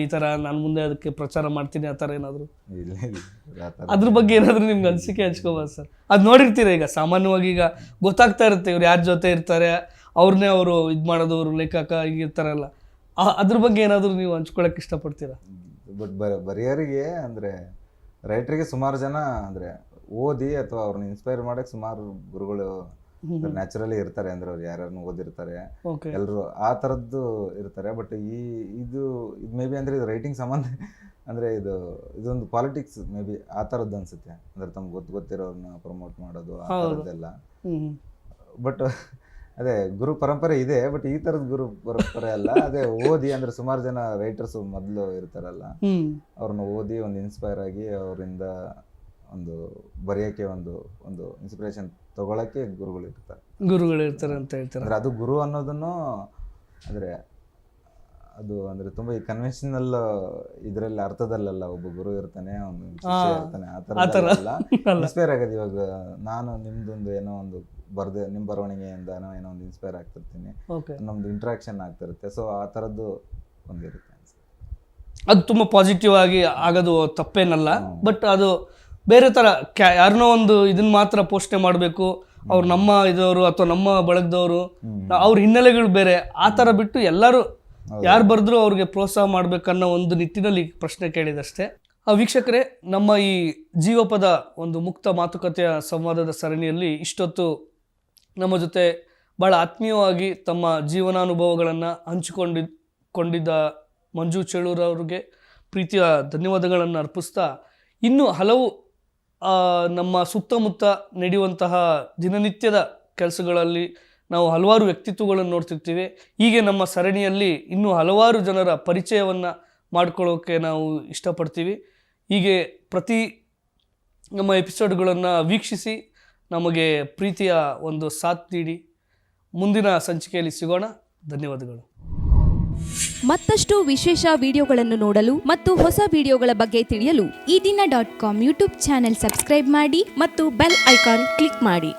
ಈ ಥರ ನಾನು ಮುಂದೆ ಅದಕ್ಕೆ ಪ್ರಚಾರ ಮಾಡ್ತೀನಿ, ಆ ಥರ ಏನಾದರೂ ಅದ್ರ ಬಗ್ಗೆ ಏನಾದರೂ ನಿಮ್ಗೆ ಅನಿಸಿಕೆ ಹಂಚ್ಕೋಬೋದು ಸರ್? ಅದು ನೋಡಿರ್ತೀರ, ಈಗ ಸಾಮಾನ್ಯವಾಗಿ ಈಗ ಗೊತ್ತಾಗ್ತಾ ಇರುತ್ತೆ ಇವ್ರು ಯಾರ ಜೊತೆ ಇರ್ತಾರೆ, ಅವ್ರನ್ನೇ ಅವರು ಇದು ಮಾಡೋದು, ಅವರು ಲೇಖಕ ಹೀಗಿರ್ತಾರಲ್ಲ, ಅದ್ರ ಬಗ್ಗೆ ಏನಾದರೂ ನೀವು ಹಂಚ್ಕೊಳಕ್ಕೆ ಇಷ್ಟಪಡ್ತೀರಾ? ಬಟ್ ಬರೆಯೋರಿಗೆ ಅಂದರೆ ರೈಟ್ರಿಗೆ ಸುಮಾರು ಜನ ಅಂದರೆ ಓದಿ ಅಥವಾ ಅವ್ರನ್ನ ಇನ್ಸ್ಪೈರ್ ಮಾಡೋಕ್ಕೆ ಸುಮಾರು ಗುರುಗಳು ನ್ಯಾಚುರಲಿ ಇರ್ತಾರೆ. ಅಂದರೆ ಅವ್ರು ಯಾರನ್ನು ಓದಿರ್ತಾರೆ, ಎಲ್ಲರೂ ಆ ಥರದ್ದು ಇರ್ತಾರೆ. ಬಟ್ ಇದು ಮೇ ಬಿ ಅಂದರೆ ಇದು ರೈಟಿಂಗ್ ಸಂಬಂಧ ಅಂದರೆ ಇದೊಂದು ಪಾಲಿಟಿಕ್ಸ್ ಮೇ ಬಿ ಆ ಥರದ್ದು ಅನಿಸುತ್ತೆ. ಅಂದರೆ ತಮ್ಗೆ ಗೊತ್ತಿರೋರನ್ನ ಪ್ರಮೋಟ್ ಮಾಡೋದು ಆ ಥರದ್ದೆಲ್ಲ. ಬಟ್ ಅದೇ ಗುರು ಪರಂಪರೆ ಇದೆ, ಬಟ್ ಈ ಥರದ ಗುರು ಪರಂಪರೆ ಅಲ್ಲ. ಅದೇ ಓದಿ ಅಂದರೆ ಸುಮಾರು ಜನ ರೈಟರ್ಸ್ ಮೊದಲು ಇರ್ತಾರಲ್ಲ, ಅವ್ರನ್ನ ಓದಿ ಒಂದು ಇನ್ಸ್ಪೈರ್ ಆಗಿ ಅವರಿಂದ ಒಂದು ಬರೆಯೋಕ್ಕೆ ಒಂದು ಇನ್ಸ್ಪಿರೇಷನ್ ತಗೊಳಕ್ಕೆ ಗುರುಗಳು ಇರ್ತಾರೆ ಅಂತ ಹೇಳ್ತಾರೆ. ಅಂದರೆ ಅದು ಗುರು ಅನ್ನೋದನ್ನು ಅಂದರೆ ಅದು ಅಂದರೆ ತುಂಬ ಈ ಕನ್ವೆನ್ಷನಲ್ ಇದರಲ್ಲಿ ಅರ್ಥದಲ್ಲ. ಒಬ್ಬ ಗುರು ಇರ್ತಾನೆ, ಅವನು ಶಿಷ್ಯ ಇರ್ತಾನೆ, ಆ ಥರ ಎಲ್ಲ ಇನ್ಸ್ಪೈರ್ ಆಗೋದು. ಇವಾಗ ನಾನು ನಿಮ್ದೊಂದು ಏನೋ ಒಂದು ಬರ್ದೆ, ನಿಮ್ಮ ಬರವಣಿಗೆಯಿಂದ ಏನೋ ಒಂದು ಇನ್ಸ್ಪೈರ್ ಆಗ್ತಿರ್ತೀನಿ, ನಮ್ದು ಇಂಟ್ರಾಕ್ಷನ್ ಆಗ್ತಿರುತ್ತೆ. ಸೊ ಆ ಥರದ್ದು ಒಂದಿರುತ್ತೆ ಅನ್ಸುತ್ತೆ. ಅದು ತುಂಬ ಪಾಸಿಟಿವ್ ಆಗಿ ಆಗೋದು ತಪ್ಪೇನಲ್ಲ. ಬಟ್ ಅದು ಬೇರೆ ಥರ ಯಾರನ್ನೋ ಒಂದು ಇದನ್ನ ಮಾತ್ರ ಪೋಷಣೆ ಮಾಡಬೇಕು, ಅವ್ರು ನಮ್ಮ ಇದವರು ಅಥವಾ ನಮ್ಮ ಬಳಗದವರು, ಅವ್ರ ಹಿನ್ನೆಲೆಗಳು ಬೇರೆ, ಆ ಥರ ಬಿಟ್ಟು ಎಲ್ಲರೂ ಯಾರು ಬರೆದ್ರು ಅವ್ರಿಗೆ ಪ್ರೋತ್ಸಾಹ ಮಾಡ್ಬೇಕನ್ನೋ ಒಂದು ನಿಟ್ಟಿನಲ್ಲಿ ಪ್ರಶ್ನೆ ಕೇಳಿದಷ್ಟೇ. ವೀಕ್ಷಕರೇ, ನಮ್ಮ ಈ ಜೀವಪದ ಒಂದು ಮುಕ್ತ ಮಾತುಕತೆಯ ಸಂವಾದದ ಸರಣಿಯಲ್ಲಿ ಇಷ್ಟೊತ್ತು ನಮ್ಮ ಜೊತೆ ಭಾಳ ಆತ್ಮೀಯವಾಗಿ ತಮ್ಮ ಜೀವನಾನುಭವಗಳನ್ನು ಹಂಚಿಕೊಂಡಿದ್ದ ಮಂಜು ಚೇಳೂರವ್ರಿಗೆ ಪ್ರೀತಿಯ ಧನ್ಯವಾದಗಳನ್ನು ಅರ್ಪಿಸ್ತಾ, ಇನ್ನೂ ಹಲವು ನಮ್ಮ ಸುತ್ತಮುತ್ತ ನಡೆಯುವಂತಹ ದಿನನಿತ್ಯದ ಕೆಲಸಗಳಲ್ಲಿ ನಾವು ಹಲವಾರು ವ್ಯಕ್ತಿತ್ವಗಳನ್ನು ನೋಡ್ತಿರ್ತೀವಿ. ಹೀಗೆ ನಮ್ಮ ಸರಣಿಯಲ್ಲಿ ಇನ್ನೂ ಹಲವಾರು ಜನರ ಪರಿಚಯವನ್ನು ಮಾಡ್ಕೊಳ್ಳೋಕ್ಕೆ ನಾವು ಇಷ್ಟಪಡ್ತೀವಿ. ಹೀಗೆ ಪ್ರತಿ ನಮ್ಮ ಎಪಿಸೋಡ್ಗಳನ್ನು ವೀಕ್ಷಿಸಿ ನಮಗೆ ಪ್ರೀತಿಯ ಒಂದು ಸಾಥ್ ನೀಡಿ. ಮುಂದಿನ ಸಂಚಿಕೆಯಲ್ಲಿ ಸಿಗೋಣ. ಧನ್ಯವಾದಗಳು. ಮತ್ತಷ್ಟು ವಿಶೇಷ ವಿಡಿಯೋಗಳನ್ನು ನೋಡಲು ಮತ್ತು ಹೊಸ ವಿಡಿಯೋಗಳ ಬಗ್ಗೆ ತಿಳಿಯಲು eedina.com ಯೂಟ್ಯೂಬ್ ಚಾನೆಲ್ ಸಬ್ಸ್ಕ್ರೈಬ್ ಮಾಡಿ ಮತ್ತು ಬೆಲ್ ಐಕಾನ್ ಕ್ಲಿಕ್ ಮಾಡಿ.